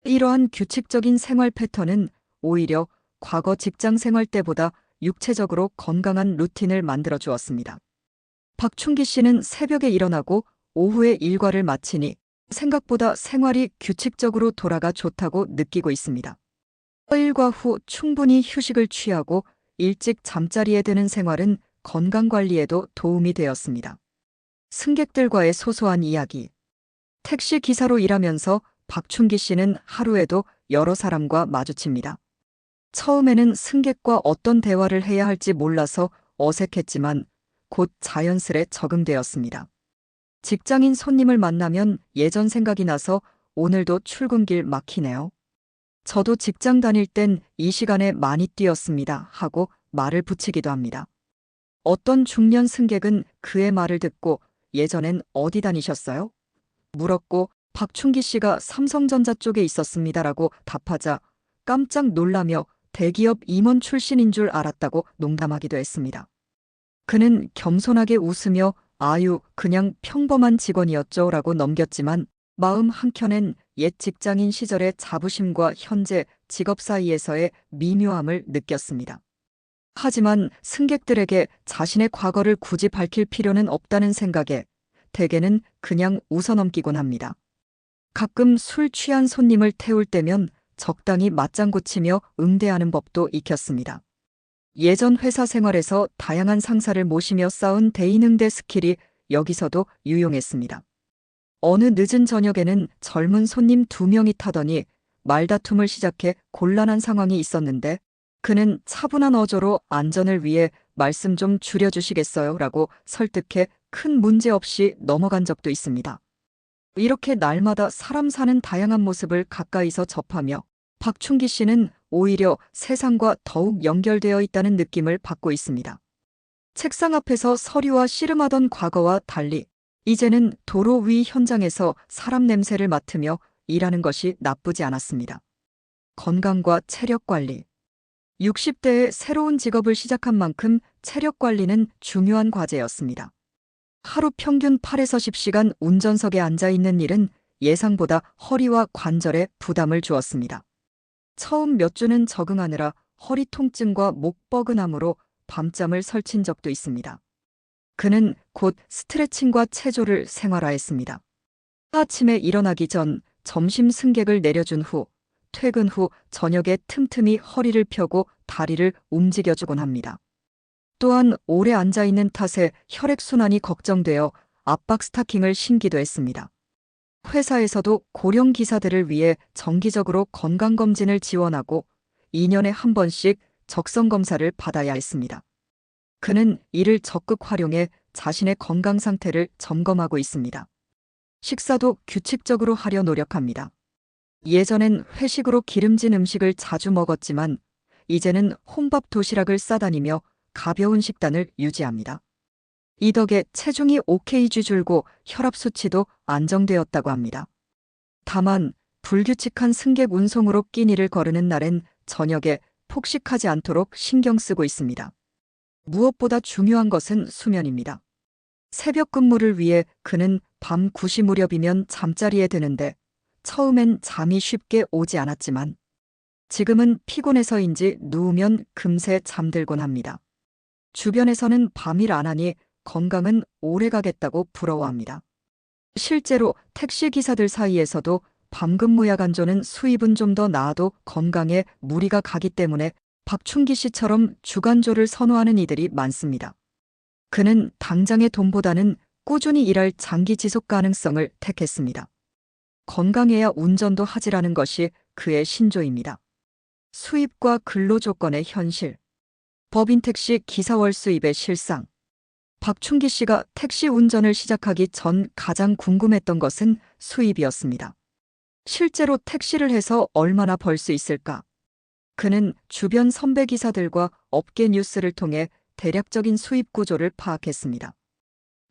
이러한 규칙적인 생활 패턴은 오히려 과거 직장 생활 때보다 육체적으로 건강한 루틴을 만들어 주었습니다. 박춘기 씨는 새벽에 일어나고 오후에 일과를 마치니 생각보다 생활이 규칙적으로 돌아가 좋다고 느끼고 있습니다. 일과 후 충분히 휴식을 취하고 일찍 잠자리에 드는 생활은 건강관리에도 도움이 되었습니다. 승객들과의 소소한 이야기. 택시 기사로 일하면서 박춘기 씨는 하루에도 여러 사람과 마주칩니다. 처음에는 승객과 어떤 대화를 해야 할지 몰라서 어색했지만 곧 자연스레 적응되었습니다. 직장인 손님을 만나면 예전 생각이 나서 오늘도 출근길 막히네요. 저도 직장 다닐 땐 이 시간에 많이 뛰었습니다 하고 말을 붙이기도 합니다. 어떤 중년 승객은 그의 말을 듣고 예전엔 어디 다니셨어요? 물었고 박춘기 씨가 삼성전자 쪽에 있었습니다라고 답하자 깜짝 놀라며 대기업 임원 출신인 줄 알았다고 농담하기도 했습니다. 그는 겸손하게 웃으며 아유, 그냥 평범한 직원이었죠 라고 넘겼지만 마음 한켠엔 옛 직장인 시절의 자부심과 현재 직업 사이에서의 미묘함을 느꼈습니다. 하지만 승객들에게 자신의 과거를 굳이 밝힐 필요는 없다는 생각에 대개는 그냥 웃어넘기곤 합니다. 가끔 술 취한 손님을 태울 때면 적당히 맞장구 치며 응대하는 법도 익혔습니다. 예전 회사 생활에서 다양한 상사를 모시며 쌓은 대인응대 스킬이 여기서도 유용했습니다. 어느 늦은 저녁에는 젊은 손님 2명이 타더니 말다툼을 시작해 곤란한 상황이 있었는데 그는 차분한 어조로 안전을 위해 말씀 좀 줄여주시겠어요? 라고 설득해 큰 문제 없이 넘어간 적도 있습니다. 이렇게 날마다 사람 사는 다양한 모습을 가까이서 접하며 박춘기 씨는 오히려 세상과 더욱 연결되어 있다는 느낌을 받고 있습니다. 책상 앞에서 서류와 씨름하던 과거와 달리 이제는 도로 위 현장에서 사람 냄새를 맡으며 일하는 것이 나쁘지 않았습니다. 건강과 체력 관리. 60대에 새로운 직업을 시작한 만큼 체력 관리는 중요한 과제였습니다. 하루 평균 8에서 10시간 운전석에 앉아 있는 일은 예상보다 허리와 관절에 부담을 주었습니다. 처음 몇 주는 적응하느라 허리 통증과 목 뻐근함으로 밤잠을 설친 적도 있습니다. 그는 곧 스트레칭과 체조를 생활화했습니다. 아침에 일어나기 전 점심 승객을 내려준 후 퇴근 후 저녁에 틈틈이 허리를 펴고 다리를 움직여주곤 합니다. 또한 오래 앉아있는 탓에 혈액순환이 걱정되어 압박 스타킹을 신기도 했습니다. 회사에서도 고령 기사들을 위해 정기적으로 건강검진을 지원하고 2년에 한 번씩 적성검사를 받아야 했습니다. 그는 이를 적극 활용해 자신의 건강 상태를 점검하고 있습니다. 식사도 규칙적으로 하려 노력합니다. 예전엔 회식으로 기름진 음식을 자주 먹었지만 이제는 혼밥 도시락을 싸다니며 가벼운 식단을 유지합니다. 이 덕에 체중이 5kg 줄고 혈압 수치도 안정되었다고 합니다. 다만 불규칙한 승객 운송으로 끼니를 거르는 날엔 저녁에 폭식하지 않도록 신경 쓰고 있습니다. 무엇보다 중요한 것은 수면입니다. 새벽 근무를 위해 그는 밤 9시 무렵이면 잠자리에 드는데 처음엔 잠이 쉽게 오지 않았지만 지금은 피곤해서인지 누우면 금세 잠들곤 합니다. 주변에서는 밤일 안 하니 건강은 오래가겠다고 부러워합니다. 실제로 택시 기사들 사이에서도 밤근무 야간조는 수입은 좀 더 나아도 건강에 무리가 가기 때문에 박춘기 씨처럼 주간조를 선호하는 이들이 많습니다. 그는 당장의 돈보다는 꾸준히 일할 장기 지속 가능성을 택했습니다. 건강해야 운전도 하지라는 것이 그의 신조입니다. 수입과 근로 조건의 현실. 법인 택시 기사월 수입의 실상. 박춘기 씨가 택시 운전을 시작하기 전 가장 궁금했던 것은 수입이었습니다. 실제로 택시를 해서 얼마나 벌 수 있을까? 그는 주변 선배 기사들과 업계 뉴스를 통해 대략적인 수입 구조를 파악했습니다.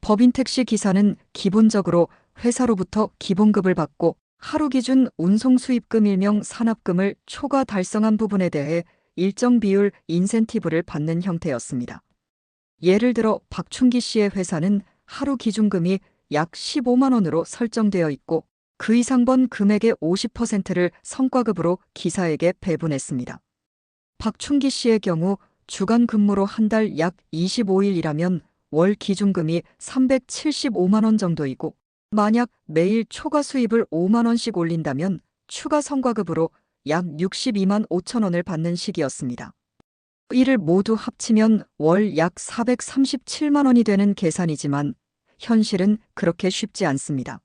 법인 택시 기사는 기본적으로 회사로부터 기본급을 받고 하루 기준 운송 수입금 일명 산업금을 초과 달성한 부분에 대해 일정 비율 인센티브를 받는 형태였습니다. 예를 들어 박춘기 씨의 회사는 하루 기준금이 약 15만 원으로 설정되어 있고 그 이상 번 금액의 50%를 성과급으로 기사에게 배분했습니다. 박춘기 씨의 경우 주간 근무로 한 달 약 25일 일하면 월 기준금이 375만 원 정도이고 만약 매일 초과 수입을 5만 원씩 올린다면 추가 성과급으로 약 62만 5천 원을 받는 시기였습니다. 이를 모두 합치면 월 약 437만 원이 되는 계산이지만 현실은 그렇게 쉽지 않습니다.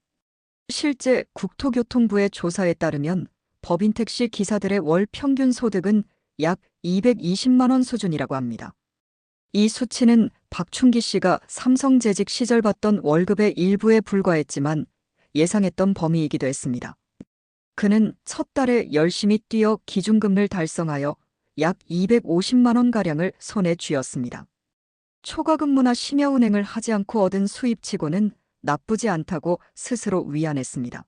실제 국토교통부의 조사에 따르면 법인 택시 기사들의 월 평균 소득은 약 220만 원 수준이라고 합니다. 이 수치는 박춘기 씨가 삼성 재직 시절 받던 월급의 일부에 불과했지만 예상했던 범위이기도 했습니다. 그는 첫 달에 열심히 뛰어 기준금을 달성하여 약 250만 원가량을 손에 쥐었습니다. 초과 근무나 심야 운행을 하지 않고 얻은 수입치고는 나쁘지 않다고 스스로 위안했습니다.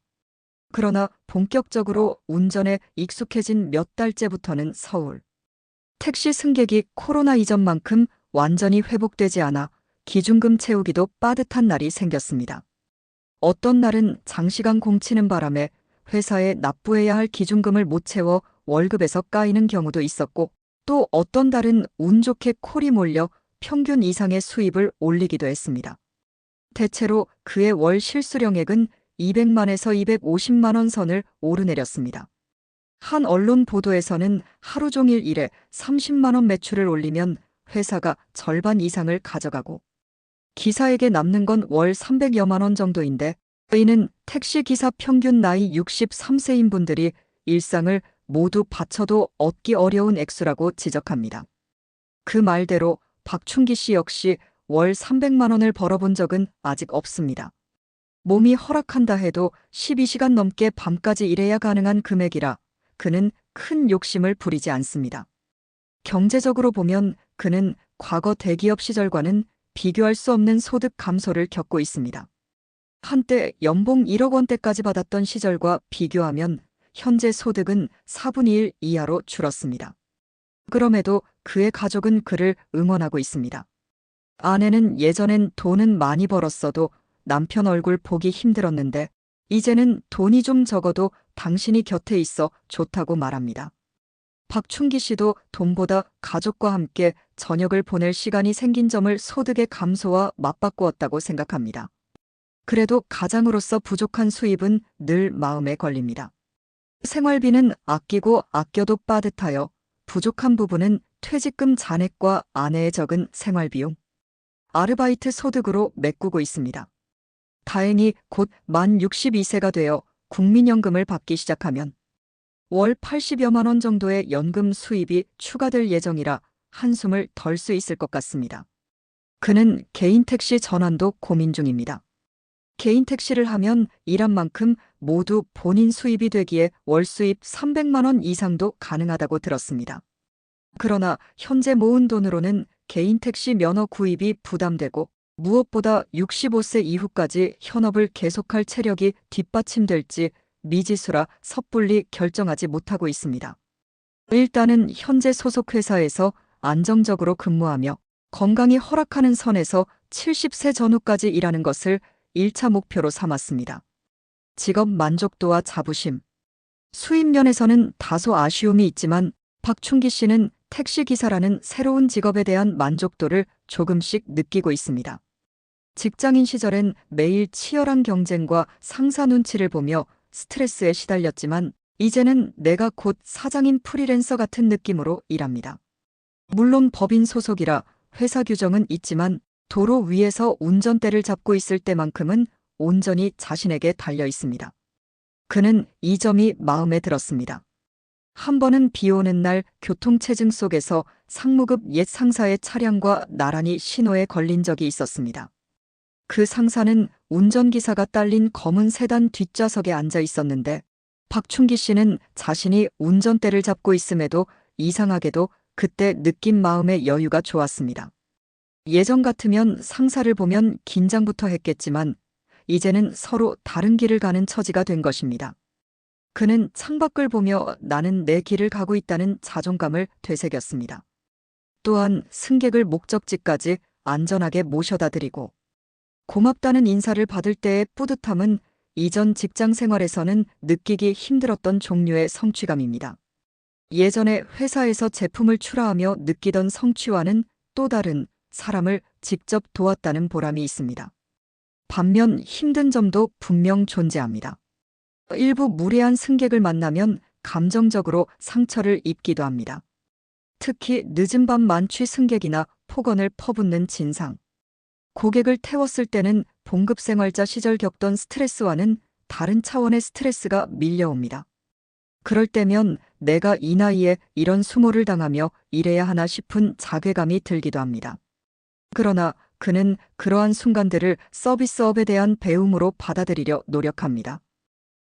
그러나 본격적으로 운전에 익숙해진 몇 달째부터는 서울. 택시 승객이 코로나 이전만큼 완전히 회복되지 않아 기준금 채우기도 빠듯한 날이 생겼습니다. 어떤 날은 장시간 공치는 바람에 회사에 납부해야 할 기준금을 못 채워 월급에서 까이는 경우도 있었고 또 어떤 달은 운 좋게 콜이 몰려 평균 이상의 수입을 올리기도 했습니다. 대체로 그의 월 실수령액은 200만에서 250만 원 선을 오르내렸습니다. 한 언론 보도에서는 하루 종일 일해 30만 원 매출을 올리면 회사가 절반 이상을 가져가고 기사에게 남는 건 월 300여만 원 정도인데 이는 택시기사 평균 나이 63세인 분들이 일상을 모두 바쳐도 얻기 어려운 액수라고 지적합니다. 그 말대로 박춘기 씨 역시 월 300만 원을 벌어본 적은 아직 없습니다. 몸이 허락한다 해도 12시간 넘게 밤까지 일해야 가능한 금액이라 그는 큰 욕심을 부리지 않습니다. 경제적으로 보면 그는 과거 대기업 시절과는 비교할 수 없는 소득 감소를 겪고 있습니다. 한때 연봉 1억 원대까지 받았던 시절과 비교하면 현재 소득은 4분의 1 이하로 줄었습니다. 그럼에도 그의 가족은 그를 응원하고 있습니다. 아내는 예전엔 돈은 많이 벌었어도 남편 얼굴 보기 힘들었는데 이제는 돈이 좀 적어도 당신이 곁에 있어 좋다고 말합니다. 박춘기 씨도 돈보다 가족과 함께 저녁을 보낼 시간이 생긴 점을 소득의 감소와 맞바꾸었다고 생각합니다. 그래도 가장으로서 부족한 수입은 늘 마음에 걸립니다. 생활비는 아끼고 아껴도 빠듯하여 부족한 부분은 퇴직금 잔액과 아내의 적은 생활비용, 아르바이트 소득으로 메꾸고 있습니다. 다행히 곧 만 62세가 되어 국민연금을 받기 시작하면 월 80여만 원 정도의 연금 수입이 추가될 예정이라 한숨을 덜 수 있을 것 같습니다. 그는 개인 택시 전환도 고민 중입니다. 개인 택시를 하면 일한 만큼 모두 본인 수입이 되기에 월 수입 300만 원 이상도 가능하다고 들었습니다. 그러나 현재 모은 돈으로는 개인 택시 면허 구입이 부담되고 무엇보다 65세 이후까지 현업을 계속할 체력이 뒷받침될지 미지수라 섣불리 결정하지 못하고 있습니다. 일단은 현재 소속 회사에서 안정적으로 근무하며 건강이 허락하는 선에서 70세 전후까지 일하는 것을 1차 목표로 삼았습니다. 직업 만족도와 자부심. 수입 면에서는 다소 아쉬움이 있지만 박춘기 씨는 택시기사라는 새로운 직업에 대한 만족도를 조금씩 느끼고 있습니다. 직장인 시절엔 매일 치열한 경쟁과 상사 눈치를 보며 스트레스에 시달렸지만 이제는 내가 곧 사장인 프리랜서 같은 느낌으로 일합니다. 물론 법인 소속이라 회사 규정은 있지만 도로 위에서 운전대를 잡고 있을 때만큼은 온전히 자신에게 달려 있습니다. 그는 이 점이 마음에 들었습니다. 한 번은 비 오는 날 교통체증 속에서 상무급 옛 상사의 차량과 나란히 신호에 걸린 적이 있었습니다. 그 상사는 운전기사가 딸린 검은 세단 뒷좌석에 앉아 있었는데 박춘기 씨는 자신이 운전대를 잡고 있음에도 이상하게도 그때 느낀 마음의 여유가 좋았습니다. 예전 같으면 상사를 보면 긴장부터 했겠지만 이제는 서로 다른 길을 가는 처지가 된 것입니다. 그는 창밖을 보며 나는 내 길을 가고 있다는 자존감을 되새겼습니다. 또한 승객을 목적지까지 안전하게 모셔다 드리고 고맙다는 인사를 받을 때의 뿌듯함은 이전 직장 생활에서는 느끼기 힘들었던 종류의 성취감입니다. 예전에 회사에서 제품을 출하하며 느끼던 성취와는 또 다른 사람을 직접 도왔다는 보람이 있습니다. 반면 힘든 점도 분명 존재합니다. 일부 무례한 승객을 만나면 감정적으로 상처를 입기도 합니다. 특히 늦은 밤 만취 승객이나 폭언을 퍼붓는 진상. 고객을 태웠을 때는 봉급생활자 시절 겪던 스트레스와는 다른 차원의 스트레스가 밀려옵니다. 그럴 때면 내가 이 나이에 이런 수모를 당하며 일해야 하나 싶은 자괴감이 들기도 합니다. 그러나 그는 그러한 순간들을 서비스업에 대한 배움으로 받아들이려 노력합니다.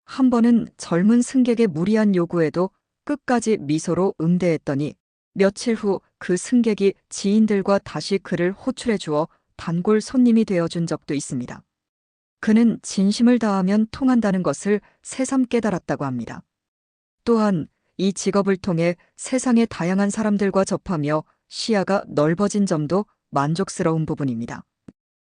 한 번은 젊은 승객의 무리한 요구에도 끝까지 미소로 응대했더니 며칠 후 그 승객이 지인들과 다시 그를 호출해 주어 단골 손님이 되어준 적도 있습니다. 그는 진심을 다하면 통한다는 것을 새삼 깨달았다고 합니다. 또한 이 직업을 통해 세상의 다양한 사람들과 접하며 시야가 넓어진 점도 만족스러운 부분입니다.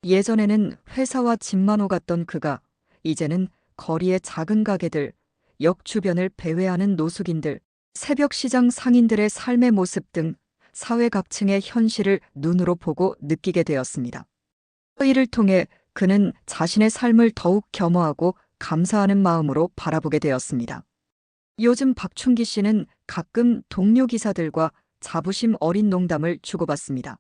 예전에는 회사와 집만 오갔던 그가 이제는 거리의 작은 가게들, 역 주변을 배회하는 노숙인들, 새벽 시장 상인들의 삶의 모습 등 사회 각층의 현실을 눈으로 보고 느끼게 되었습니다. 이를 통해 그는 자신의 삶을 더욱 겸허하고 감사하는 마음으로 바라보게 되었습니다. 요즘 박춘기 씨는 가끔 동료 기사들과 자부심 어린 농담을 주고받습니다.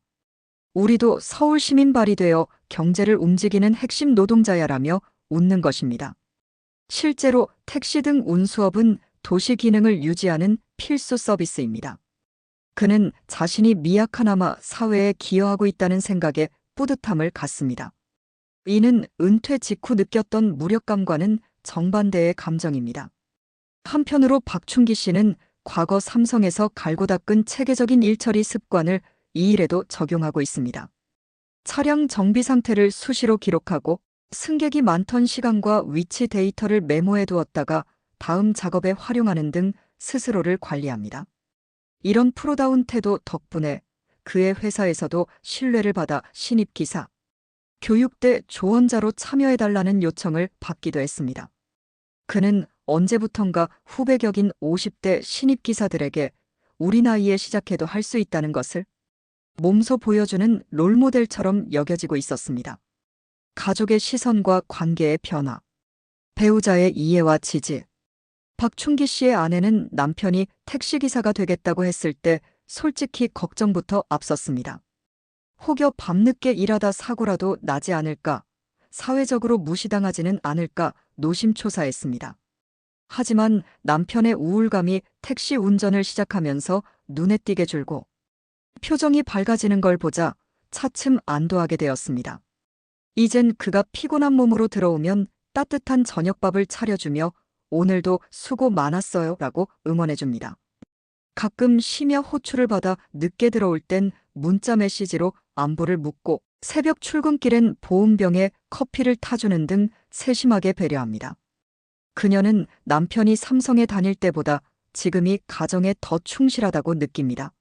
우리도 서울 시민발이 되어 경제를 움직이는 핵심 노동자야라며 웃는 것입니다. 실제로 택시 등 운수업은 도시 기능을 유지하는 필수 서비스입니다. 그는 자신이 미약하나마 사회에 기여하고 있다는 생각에 뿌듯함을 갖습니다. 이는 은퇴 직후 느꼈던 무력감과는 정반대의 감정입니다. 한편으로 박춘기 씨는 과거 삼성에서 갈고 닦은 체계적인 일처리 습관을 이 일에도 적용하고 있습니다. 차량 정비 상태를 수시로 기록하고 승객이 많던 시간과 위치 데이터를 메모해 두었다가 다음 작업에 활용하는 등 스스로를 관리합니다. 이런 프로다운 태도 덕분에 그의 회사에서도 신뢰를 받아 신입 기사, 교육대 조언자로 참여해달라는 요청을 받기도 했습니다. 그는 언제부턴가 후배 격인 50대 신입 기사들에게 우리 나이에 시작해도 할 수 있다는 것을 몸소 보여주는 롤모델처럼 여겨지고 있었습니다. 가족의 시선과 관계의 변화, 배우자의 이해와 지지. 박춘기 씨의 아내는 남편이 택시기사가 되겠다고 했을 때 솔직히 걱정부터 앞섰습니다. 혹여 밤늦게 일하다 사고라도 나지 않을까, 사회적으로 무시당하지는 않을까 노심초사했습니다. 하지만 남편의 우울감이 택시 운전을 시작하면서 눈에 띄게 줄고 표정이 밝아지는 걸 보자 차츰 안도하게 되었습니다. 이젠 그가 피곤한 몸으로 들어오면 따뜻한 저녁밥을 차려주며 오늘도 수고 많았어요 라고 응원해줍니다. 가끔 심야 호출을 받아 늦게 들어올 땐 문자 메시지로 안부를 묻고 새벽 출근길엔 보온병에 커피를 타주는 등 세심하게 배려합니다. 그녀는 남편이 삼성에 다닐 때보다 지금이 가정에 더 충실하다고 느낍니다.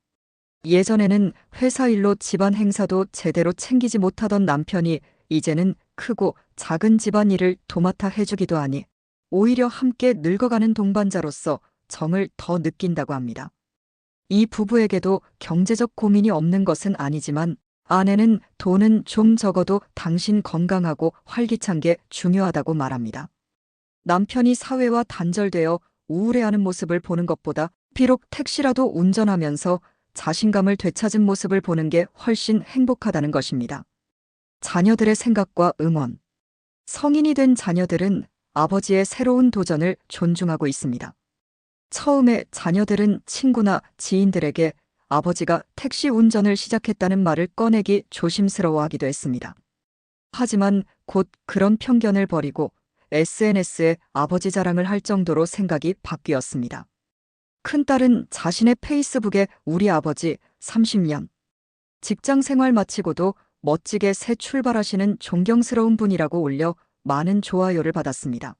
예전에는 회사 일로 집안 행사도 제대로 챙기지 못하던 남편이 이제는 크고 작은 집안일을 도맡아 해주기도 하니 오히려 함께 늙어가는 동반자로서 정을 더 느낀다고 합니다. 이 부부에게도 경제적 고민이 없는 것은 아니지만 아내는 돈은 좀 적어도 당신 건강하고 활기찬 게 중요하다고 말합니다. 남편이 사회와 단절되어 우울해하는 모습을 보는 것보다 비록 택시라도 운전하면서 자신감을 되찾은 모습을 보는 게 훨씬 행복하다는 것입니다. 자녀들의 생각과 응원. 성인이 된 자녀들은 아버지의 새로운 도전을 존중하고 있습니다. 처음에 자녀들은 친구나 지인들에게 아버지가 택시 운전을 시작했다는 말을 꺼내기 조심스러워하기도 했습니다. 하지만 곧 그런 편견을 버리고 SNS에 아버지 자랑을 할 정도로 생각이 바뀌었습니다. 큰딸은 자신의 페이스북에 우리 아버지 30년 직장 생활 마치고도 멋지게 새 출발하시는 존경스러운 분이라고 올려 많은 좋아요를 받았습니다.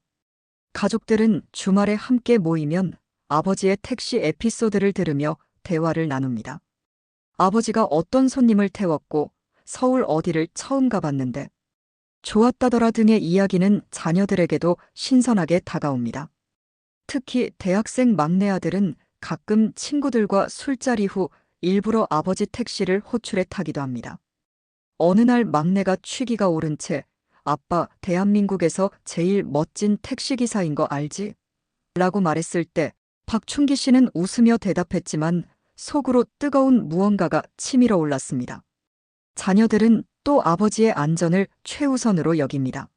가족들은 주말에 함께 모이면 아버지의 택시 에피소드를 들으며 대화를 나눕니다. 아버지가 어떤 손님을 태웠고 서울 어디를 처음 가봤는데 좋았다더라 등의 이야기는 자녀들에게도 신선하게 다가옵니다. 특히 대학생 막내 아들은 가끔 친구들과 술자리 후 일부러 아버지 택시를 호출해 타기도 합니다. 어느 날 막내가 취기가 오른 채 아빠, 대한민국에서 제일 멋진 택시기사인 거 알지? 라고 말했을 때 박춘기 씨는 웃으며 대답했지만 속으로 뜨거운 무언가가 치밀어 올랐습니다. 자녀들은 또 아버지의 안전을 최우선으로 여깁니다.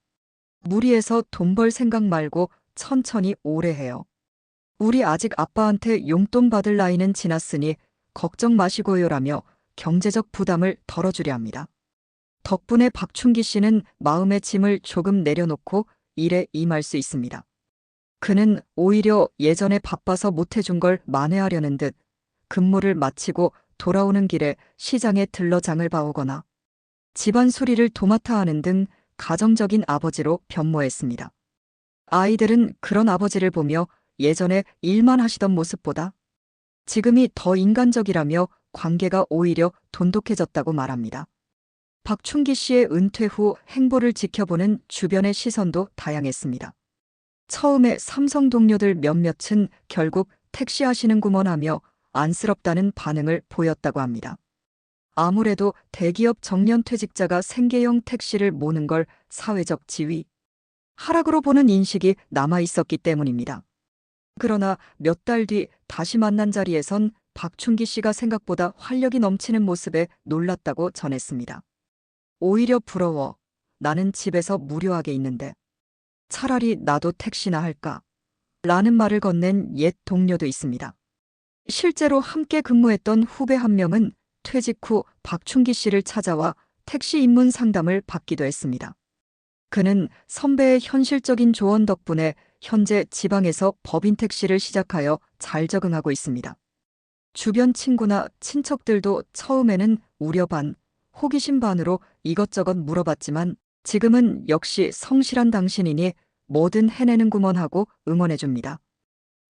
무리해서 돈 벌 생각 말고 천천히 오래 해요. 우리 아직 아빠한테 용돈 받을 나이는 지났으니 걱정 마시고요라며 경제적 부담을 덜어주려 합니다. 덕분에 박춘기 씨는 마음의 짐을 조금 내려놓고 일에 임할 수 있습니다. 그는 오히려 예전에 바빠서 못해준 걸 만회하려는 듯 근무를 마치고 돌아오는 길에 시장에 들러 장을 봐오거나 집안 수리를 도맡아 하는 등 가정적인 아버지로 변모했습니다. 아이들은 그런 아버지를 보며 예전에 일만 하시던 모습보다 지금이 더 인간적이라며 관계가 오히려 돈독해졌다고 말합니다. 박춘기 씨의 은퇴 후 행보를 지켜보는 주변의 시선도 다양했습니다. 처음에 삼성 동료들 몇몇은 결국 택시 하시는구먼 하며 안쓰럽다는 반응을 보였다고 합니다. 아무래도 대기업 정년퇴직자가 생계형 택시를 모는 걸 사회적 지위, 하락으로 보는 인식이 남아 있었기 때문입니다. 그러나 몇 달 뒤 다시 만난 자리에선 박춘기 씨가 생각보다 활력이 넘치는 모습에 놀랐다고 전했습니다. 오히려 부러워. 나는 집에서 무료하게 있는데. 차라리 나도 택시나 할까? 라는 말을 건넨 옛 동료도 있습니다. 실제로 함께 근무했던 후배 한 명은 퇴직 후 박춘기 씨를 찾아와 택시 입문 상담을 받기도 했습니다. 그는 선배의 현실적인 조언 덕분에 현재 지방에서 법인 택시를 시작하여 잘 적응하고 있습니다. 주변 친구나 친척들도 처음에는 우려 반, 호기심 반으로 이것저것 물어봤지만 지금은 역시 성실한 당신이니 뭐든 해내는구먼 하고 응원해줍니다.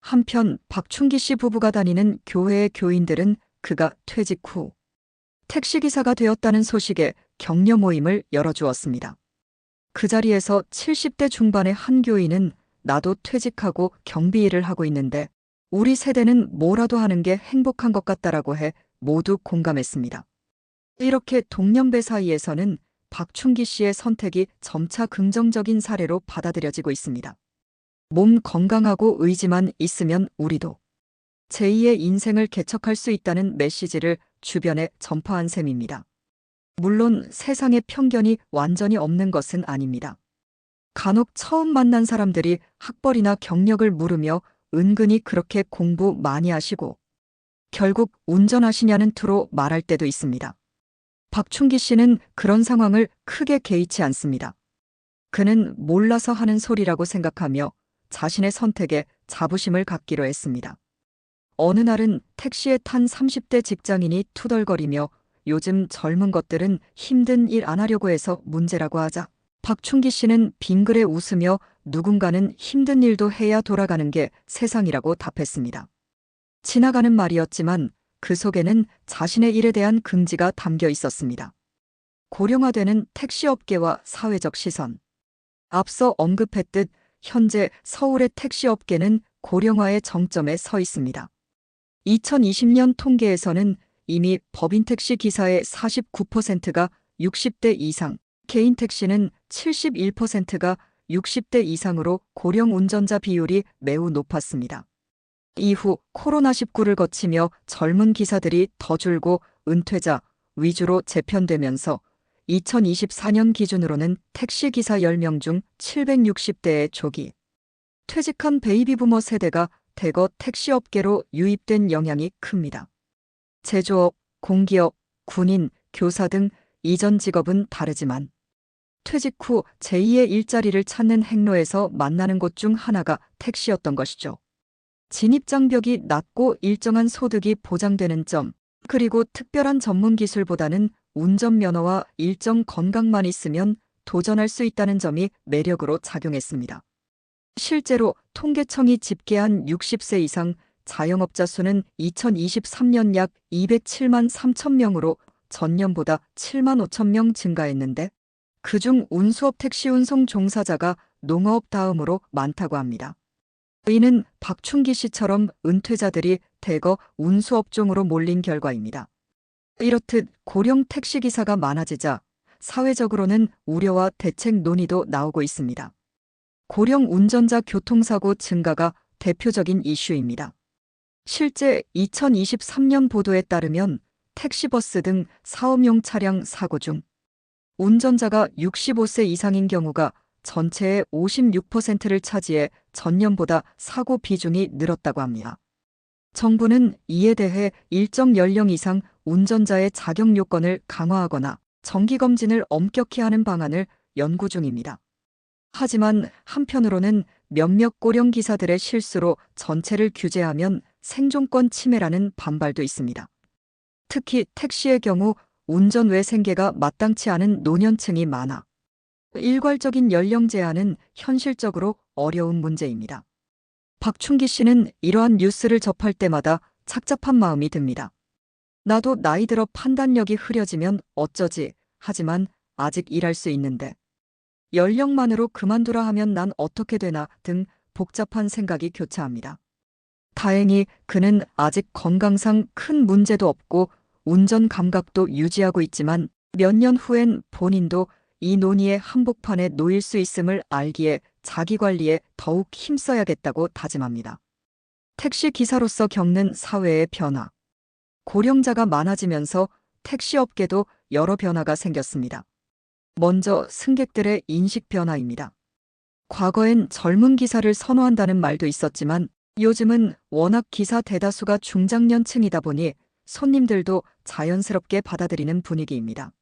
한편 박춘기 씨 부부가 다니는 교회의 교인들은 그가 퇴직 후 택시기사가 되었다는 소식에 격려 모임을 열어주었습니다. 그 자리에서 70대 중반의 한 교인은 나도 퇴직하고 경비 일을 하고 있는데 우리 세대는 뭐라도 하는 게 행복한 것 같다라고 해 모두 공감했습니다. 이렇게 동년배 사이에서는 박춘기 씨의 선택이 점차 긍정적인 사례로 받아들여지고 있습니다. 몸 건강하고 의지만 있으면 우리도 제2의 인생을 개척할 수 있다는 메시지를 주변에 전파한 셈입니다. 물론 세상에 편견이 완전히 없는 것은 아닙니다. 간혹 처음 만난 사람들이 학벌이나 경력을 물으며 은근히 그렇게 공부 많이 하시고 결국 운전하시냐는 투로 말할 때도 있습니다. 박춘기 씨는 그런 상황을 크게 개의치 않습니다. 그는 몰라서 하는 소리라고 생각하며 자신의 선택에 자부심을 갖기로 했습니다. 어느 날은 택시에 탄 30대 직장인이 투덜거리며 요즘 젊은 것들은 힘든 일 안 하려고 해서 문제라고 하자 박춘기 씨는 빙그레 웃으며 누군가는 힘든 일도 해야 돌아가는 게 세상이라고 답했습니다. 지나가는 말이었지만 그 속에는 자신의 일에 대한 긍지가 담겨 있었습니다. 고령화되는 택시업계와 사회적 시선. 앞서 언급했듯 현재 서울의 택시업계는 고령화의 정점에 서 있습니다. 2020년 통계에서는 이미 법인 택시 기사의 49%가 60대 이상, 개인 택시는 71%가 60대 이상으로 고령 운전자 비율이 매우 높았습니다. 이후 코로나19를 거치며 젊은 기사들이 더 줄고 은퇴자 위주로 재편되면서 2024년 기준으로는 택시기사 10명 중 760대의 조기 퇴직한 베이비부머 세대가 대거 택시업계로 유입된 영향이 큽니다. 제조업, 공기업, 군인, 교사 등 이전 직업은 다르지만 퇴직 후 제2의 일자리를 찾는 행로에서 만나는 곳 중 하나가 택시였던 것이죠. 진입장벽이 낮고 일정한 소득이 보장되는 점, 그리고 특별한 전문 기술보다는 운전면허와 일정 건강만 있으면 도전할 수 있다는 점이 매력으로 작용했습니다. 실제로 통계청이 집계한 60세 이상 자영업자 수는 2023년 약 207만 3천 명으로 전년보다 7만 5천 명 증가했는데 그중 운수업 택시 운송 종사자가 농어업 다음으로 많다고 합니다. 이는 박춘기 씨처럼 은퇴자들이 대거 운수업종으로 몰린 결과입니다. 이렇듯 고령 택시기사가 많아지자 사회적으로는 우려와 대책 논의도 나오고 있습니다. 고령 운전자 교통사고 증가가 대표적인 이슈입니다. 실제 2023년 보도에 따르면 택시버스 등 사업용 차량 사고 중 운전자가 65세 이상인 경우가 전체의 56%를 차지해 전년보다 사고 비중이 늘었다고 합니다. 정부는 이에 대해 일정 연령 이상 운전자의 자격 요건을 강화하거나 정기검진을 엄격히 하는 방안을 연구 중입니다. 하지만 한편으로는 몇몇 고령 기사들의 실수로 전체를 규제하면 생존권 침해라는 반발도 있습니다. 특히 택시의 경우 운전 외 생계가 마땅치 않은 노년층이 많아 일괄적인 연령 제한은 현실적으로 어려운 문제입니다. 박춘기 씨는 이러한 뉴스를 접할 때마다 착잡한 마음이 듭니다. 나도 나이 들어 판단력이 흐려지면 어쩌지, 하지만 아직 일할 수 있는데 연령만으로 그만두라 하면 난 어떻게 되나 등 복잡한 생각이 교차합니다. 다행히 그는 아직 건강상 큰 문제도 없고 운전 감각도 유지하고 있지만 몇 년 후엔 본인도 이 논의의 한복판에 놓일 수 있음을 알기에 자기관리에 더욱 힘써야겠다고 다짐합니다. 택시 기사로서 겪는 사회의 변화. 고령자가 많아지면서 택시업계도 여러 변화가 생겼습니다. 먼저 승객들의 인식 변화입니다. 과거엔 젊은 기사를 선호한다는 말도 있었지만 요즘은 워낙 기사 대다수가 중장년층이다 보니 손님들도 자연스럽게 받아들이는 분위기입니다.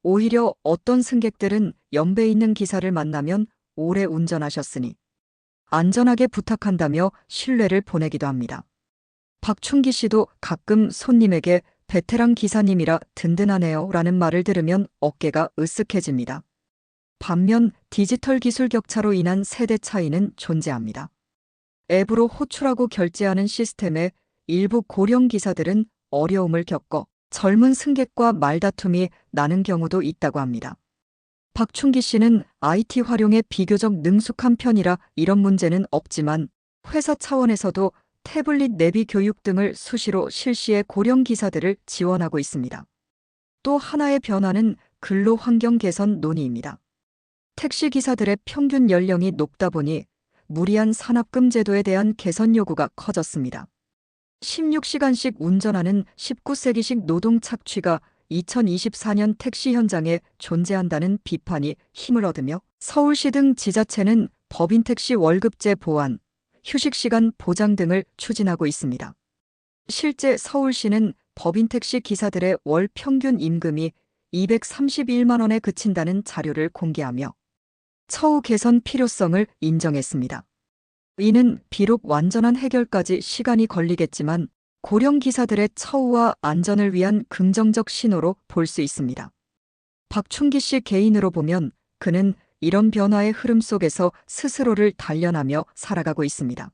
오히려 어떤 승객들은 연배 있는 기사를 만나면 오래 운전하셨으니 안전하게 부탁한다며 신뢰를 보내기도 합니다. 박춘기 씨도 가끔 손님에게 베테랑 기사님이라 든든하네요 라는 말을 들으면 어깨가 으쓱해집니다. 반면 디지털 기술 격차로 인한 세대 차이는 존재합니다. 앱으로 호출하고 결제하는 시스템에 일부 고령 기사들은 어려움을 겪어 젊은 승객과 말다툼이 나는 경우도 있다고 합니다. 박춘기 씨는 IT 활용에 비교적 능숙한 편이라 이런 문제는 없지만 회사 차원에서도 태블릿 내비 교육 등을 수시로 실시해 고령 기사들을 지원하고 있습니다. 또 하나의 변화는 근로 환경 개선 논의입니다. 택시 기사들의 평균 연령이 높다 보니 무리한 산업금 제도에 대한 개선 요구가 커졌습니다. 16시간씩 운전하는 19세기식 노동 착취가 2024년 택시 현장에 존재한다는 비판이 힘을 얻으며 서울시 등 지자체는 법인 택시 월급제 보완, 휴식시간 보장 등을 추진하고 있습니다. 실제 서울시는 법인 택시 기사들의 월 평균 임금이 231만 원에 그친다는 자료를 공개하며 처우 개선 필요성을 인정했습니다. 이는 비록 완전한 해결까지 시간이 걸리겠지만 고령 기사들의 처우와 안전을 위한 긍정적 신호로 볼 수 있습니다. 박춘기 씨 개인으로 보면 그는 이런 변화의 흐름 속에서 스스로를 단련하며 살아가고 있습니다.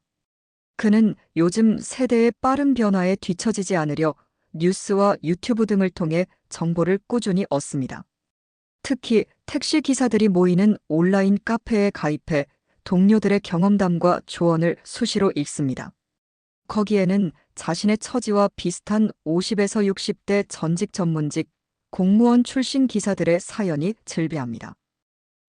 그는 요즘 세대의 빠른 변화에 뒤처지지 않으려 뉴스와 유튜브 등을 통해 정보를 꾸준히 얻습니다. 특히 택시 기사들이 모이는 온라인 카페에 가입해 동료들의 경험담과 조언을 수시로 읽습니다. 거기에는 자신의 처지와 비슷한 50에서 60대 전직 전문직, 공무원 출신 기사들의 사연이 즐비합니다.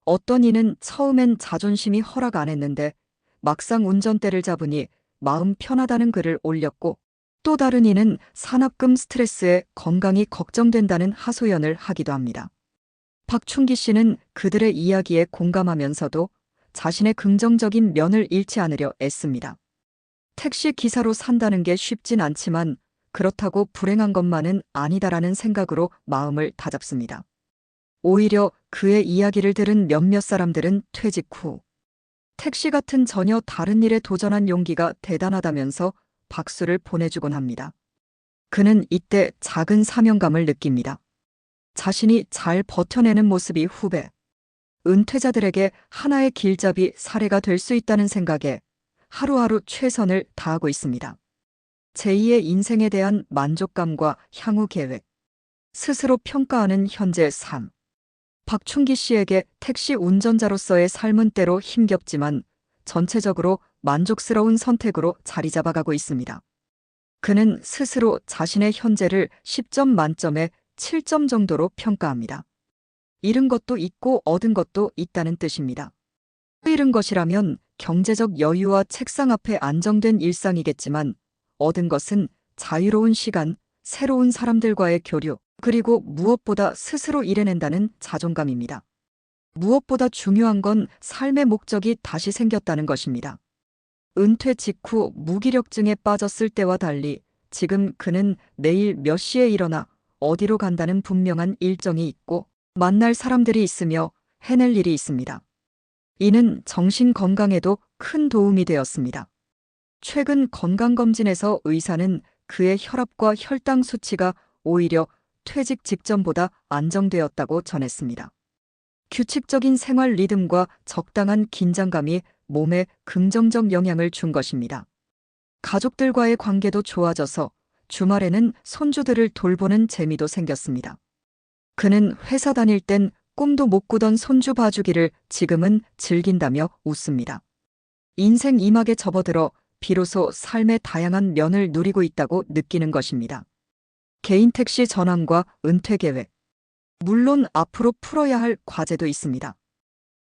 어떤 이는 처음엔 자존심이 허락 안 했는데 막상 운전대를 잡으니 마음 편하다는 글을 올렸고 또 다른 이는 산업금 스트레스에 건강이 걱정된다는 하소연을 하기도 합니다. 박춘기 씨는 그들의 이야기에 공감하면서도 자신의 긍정적인 면을 잃지 않으려 애씁니다. 택시 기사로 산다는 게 쉽진 않지만 그렇다고 불행한 것만은 아니다라는 생각으로 마음을 다잡습니다. 오히려 그의 이야기를 들은 몇몇 사람들은 퇴직 후 택시 같은 전혀 다른 일에 도전한 용기가 대단하다면서 박수를 보내주곤 합니다. 그는 이때 작은 사명감을 느낍니다. 자신이 잘 버텨내는 모습이 후배, 은퇴자들에게 하나의 길잡이 사례가 될 수 있다는 생각에 하루하루 최선을 다하고 있습니다. 제2의 인생에 대한 만족감과 향후 계획, 스스로 평가하는 현재 삶. 박춘기 씨에게 택시 운전자로서의 삶은 때로 힘겹지만 전체적으로 만족스러운 선택으로 자리 잡아가고 있습니다. 그는 스스로 자신의 현재를 10점 만점에 7점 정도로 평가합니다. 잃은 것도 있고 얻은 것도 있다는 뜻입니다. 잃은 것이라면 경제적 여유와 책상 앞에 안정된 일상이겠지만 얻은 것은 자유로운 시간, 새로운 사람들과의 교류, 그리고 무엇보다 스스로 일해낸다는 자존감입니다. 무엇보다 중요한 건 삶의 목적이 다시 생겼다는 것입니다. 은퇴 직후 무기력증에 빠졌을 때와 달리 지금 그는 내일 몇 시에 일어나 어디로 간다는 분명한 일정이 있고 만날 사람들이 있으며 해낼 일이 있습니다. 이는 정신 건강에도 큰 도움이 되었습니다. 최근 건강검진에서 의사는 그의 혈압과 혈당 수치가 오히려 퇴직 직전보다 안정되었다고 전했습니다. 규칙적인 생활 리듬과 적당한 긴장감이 몸에 긍정적 영향을 준 것입니다. 가족들과의 관계도 좋아져서 주말에는 손주들을 돌보는 재미도 생겼습니다. 그는 회사 다닐 땐 꿈도 못 꾸던 손주 봐주기를 지금은 즐긴다며 웃습니다. 인생 2막에 접어들어 비로소 삶의 다양한 면을 누리고 있다고 느끼는 것입니다. 개인 택시 전환과 은퇴 계획. 물론 앞으로 풀어야 할 과제도 있습니다.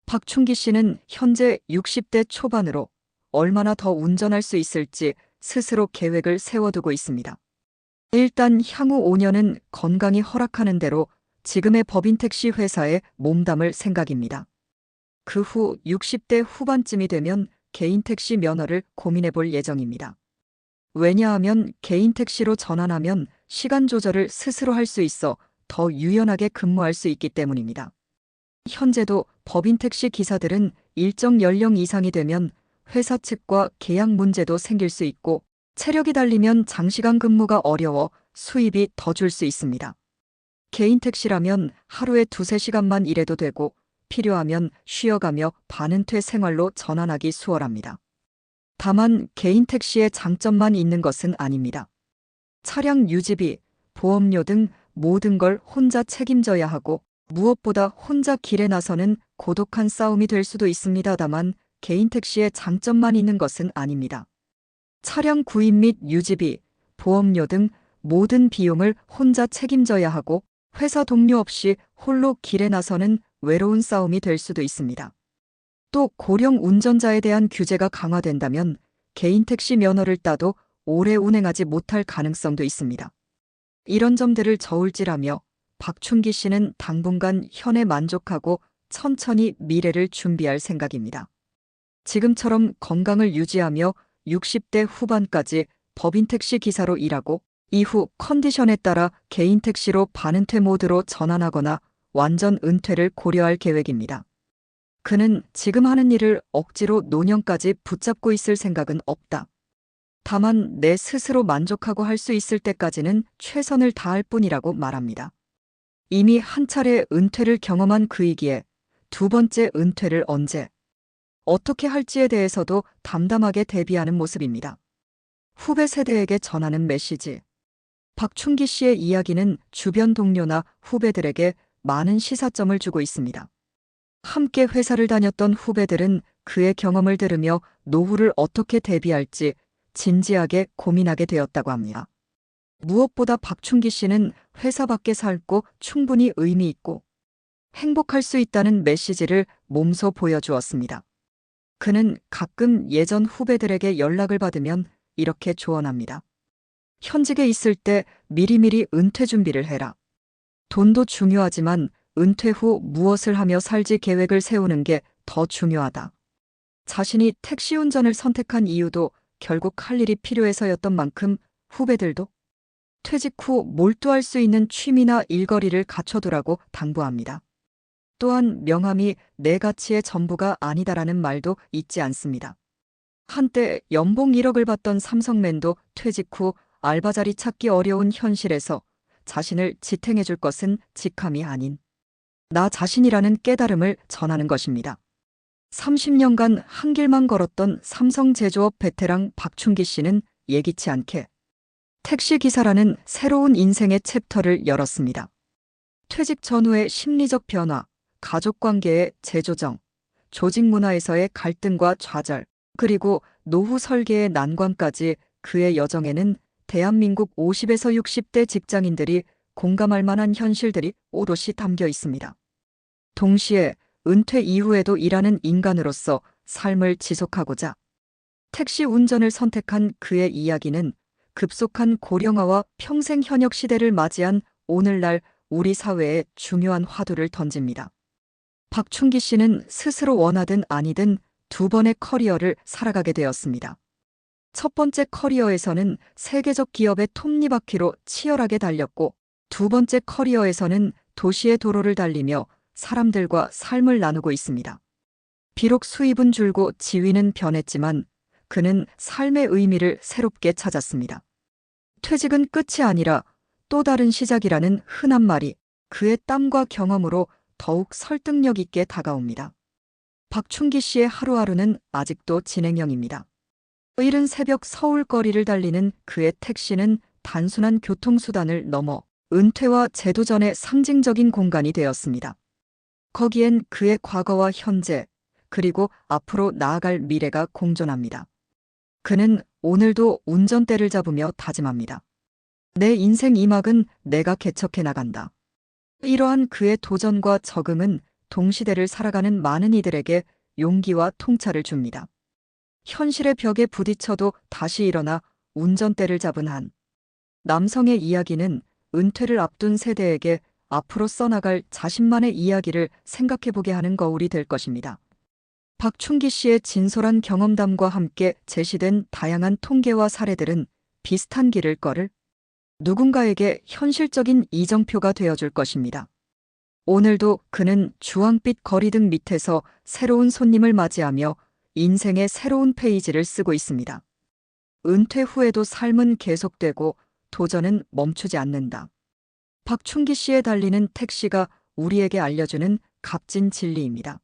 박춘기 씨는 현재 60대 초반으로 얼마나 더 운전할 수 있을지 스스로 계획을 세워두고 있습니다. 일단 향후 5년은 건강이 허락하는 대로 지금의 법인 택시 회사에 몸담을 생각입니다. 그 후 60대 후반쯤이 되면 개인 택시 면허를 고민해 볼 예정입니다. 왜냐하면 개인 택시로 전환하면 시간 조절을 스스로 할 수 있어 더 유연하게 근무할 수 있기 때문입니다. 현재도 법인 택시 기사들은 일정 연령 이상이 되면 회사 측과 계약 문제도 생길 수 있고 체력이 달리면 장시간 근무가 어려워 수입이 더 줄 수 있습니다. 개인 택시라면 하루에 2~3시간만 일해도 되고 필요하면 쉬어가며 반은퇴 생활로 전환하기 수월합니다. 다만 개인 택시의 장점만 있는 것은 아닙니다. 차량 유지비, 보험료 등 모든 걸 혼자 책임져야 하고 무엇보다 혼자 길에 나서는 고독한 싸움이 될 수도 있습니다. 다만 개인 택시의 장점만 있는 것은 아닙니다. 차량 구입 및 유지비, 보험료 등 모든 비용을 혼자 책임져야 하고 회사 동료 없이 홀로 길에 나서는 외로운 싸움이 될 수도 있습니다. 또 고령 운전자에 대한 규제가 강화된다면 개인 택시 면허를 따도 오래 운행하지 못할 가능성도 있습니다. 이런 점들을 저울질하며 박춘기 씨는 당분간 현에 만족하고 천천히 미래를 준비할 생각입니다. 지금처럼 건강을 유지하며 60대 후반까지 법인 택시 기사로 일하고 이후 컨디션에 따라 개인 택시로 반은퇴 모드로 전환하거나 완전 은퇴를 고려할 계획입니다. 그는 지금 하는 일을 억지로 노년까지 붙잡고 있을 생각은 없다. 다만 내 스스로 만족하고 할 수 있을 때까지는 최선을 다할 뿐이라고 말합니다. 이미 한 차례 은퇴를 경험한 그이기에 두 번째 은퇴를 언제, 어떻게 할지에 대해서도 담담하게 대비하는 모습입니다. 후배 세대에게 전하는 메시지. 박춘기 씨의 이야기는 주변 동료나 후배들에게 많은 시사점을 주고 있습니다. 함께 회사를 다녔던 후배들은 그의 경험을 들으며 노후를 어떻게 대비할지 진지하게 고민하게 되었다고 합니다. 무엇보다 박춘기 씨는 회사 밖에 살고 충분히 의미 있고 행복할 수 있다는 메시지를 몸소 보여주었습니다. 그는 가끔 예전 후배들에게 연락을 받으면 이렇게 조언합니다. 현직에 있을 때 미리미리 은퇴 준비를 해라. 돈도 중요하지만 은퇴 후 무엇을 하며 살지 계획을 세우는 게 더 중요하다. 자신이 택시 운전을 선택한 이유도 결국 할 일이 필요해서였던 만큼 후배들도 퇴직 후 몰두할 수 있는 취미나 일거리를 갖춰두라고 당부합니다. 또한 명함이 내 가치의 전부가 아니다라는 말도 잊지 않습니다. 한때 연봉 1억을 받던 삼성맨도 퇴직 후 알바 자리 찾기 어려운 현실에서 자신을 지탱해 줄 것은 직함이 아닌 나 자신이라는 깨달음을 전하는 것입니다. 30년간 한 길만 걸었던 삼성 제조업 베테랑 박춘기 씨는 예기치 않게 택시기사라는 새로운 인생의 챕터를 열었습니다. 퇴직 전후의 심리적 변화, 가족관계의 재조정, 조직 문화에서의 갈등과 좌절, 그리고 노후 설계의 난관까지 그의 여정에는 대한민국 50에서 60대 직장인들이 공감할 만한 현실들이 오롯이 담겨 있습니다. 동시에 은퇴 이후에도 일하는 인간으로서 삶을 지속하고자 택시 운전을 선택한 그의 이야기는 급속한 고령화와 평생 현역 시대를 맞이한 오늘날 우리 사회에 중요한 화두를 던집니다. 박춘기 씨는 스스로 원하든 아니든 두 번의 커리어를 살아가게 되었습니다. 첫 번째 커리어에서는 세계적 기업의 톱니바퀴로 치열하게 달렸고 두 번째 커리어에서는 도시의 도로를 달리며 사람들과 삶을 나누고 있습니다. 비록 수입은 줄고 지위는 변했지만 그는 삶의 의미를 새롭게 찾았습니다. 퇴직은 끝이 아니라 또 다른 시작이라는 흔한 말이 그의 땀과 경험으로 더욱 설득력 있게 다가옵니다. 박춘기 씨의 하루하루는 아직도 진행형입니다. 이른 새벽 서울 거리를 달리는 그의 택시는 단순한 교통수단을 넘어 은퇴와 제도전의 상징적인 공간이 되었습니다. 거기엔 그의 과거와 현재, 그리고 앞으로 나아갈 미래가 공존합니다. 그는 오늘도 운전대를 잡으며 다짐합니다. 내 인생 2막은 내가 개척해 나간다. 이러한 그의 도전과 적응은 동시대를 살아가는 많은 이들에게 용기와 통찰을 줍니다. 현실의 벽에 부딪혀도 다시 일어나 운전대를 잡은 한 남성의 이야기는 은퇴를 앞둔 세대에게 앞으로 써나갈 자신만의 이야기를 생각해보게 하는 거울이 될 것입니다. 박춘기 씨의 진솔한 경험담과 함께 제시된 다양한 통계와 사례들은 비슷한 길을 걸을 누군가에게 현실적인 이정표가 되어줄 것입니다. 오늘도 그는 주황빛 거리등 밑에서 새로운 손님을 맞이하며 인생의 새로운 페이지를 쓰고 있습니다. 은퇴 후에도 삶은 계속되고 도전은 멈추지 않는다. 박춘기 씨의 달리는 택시가 우리에게 알려주는 값진 진리입니다.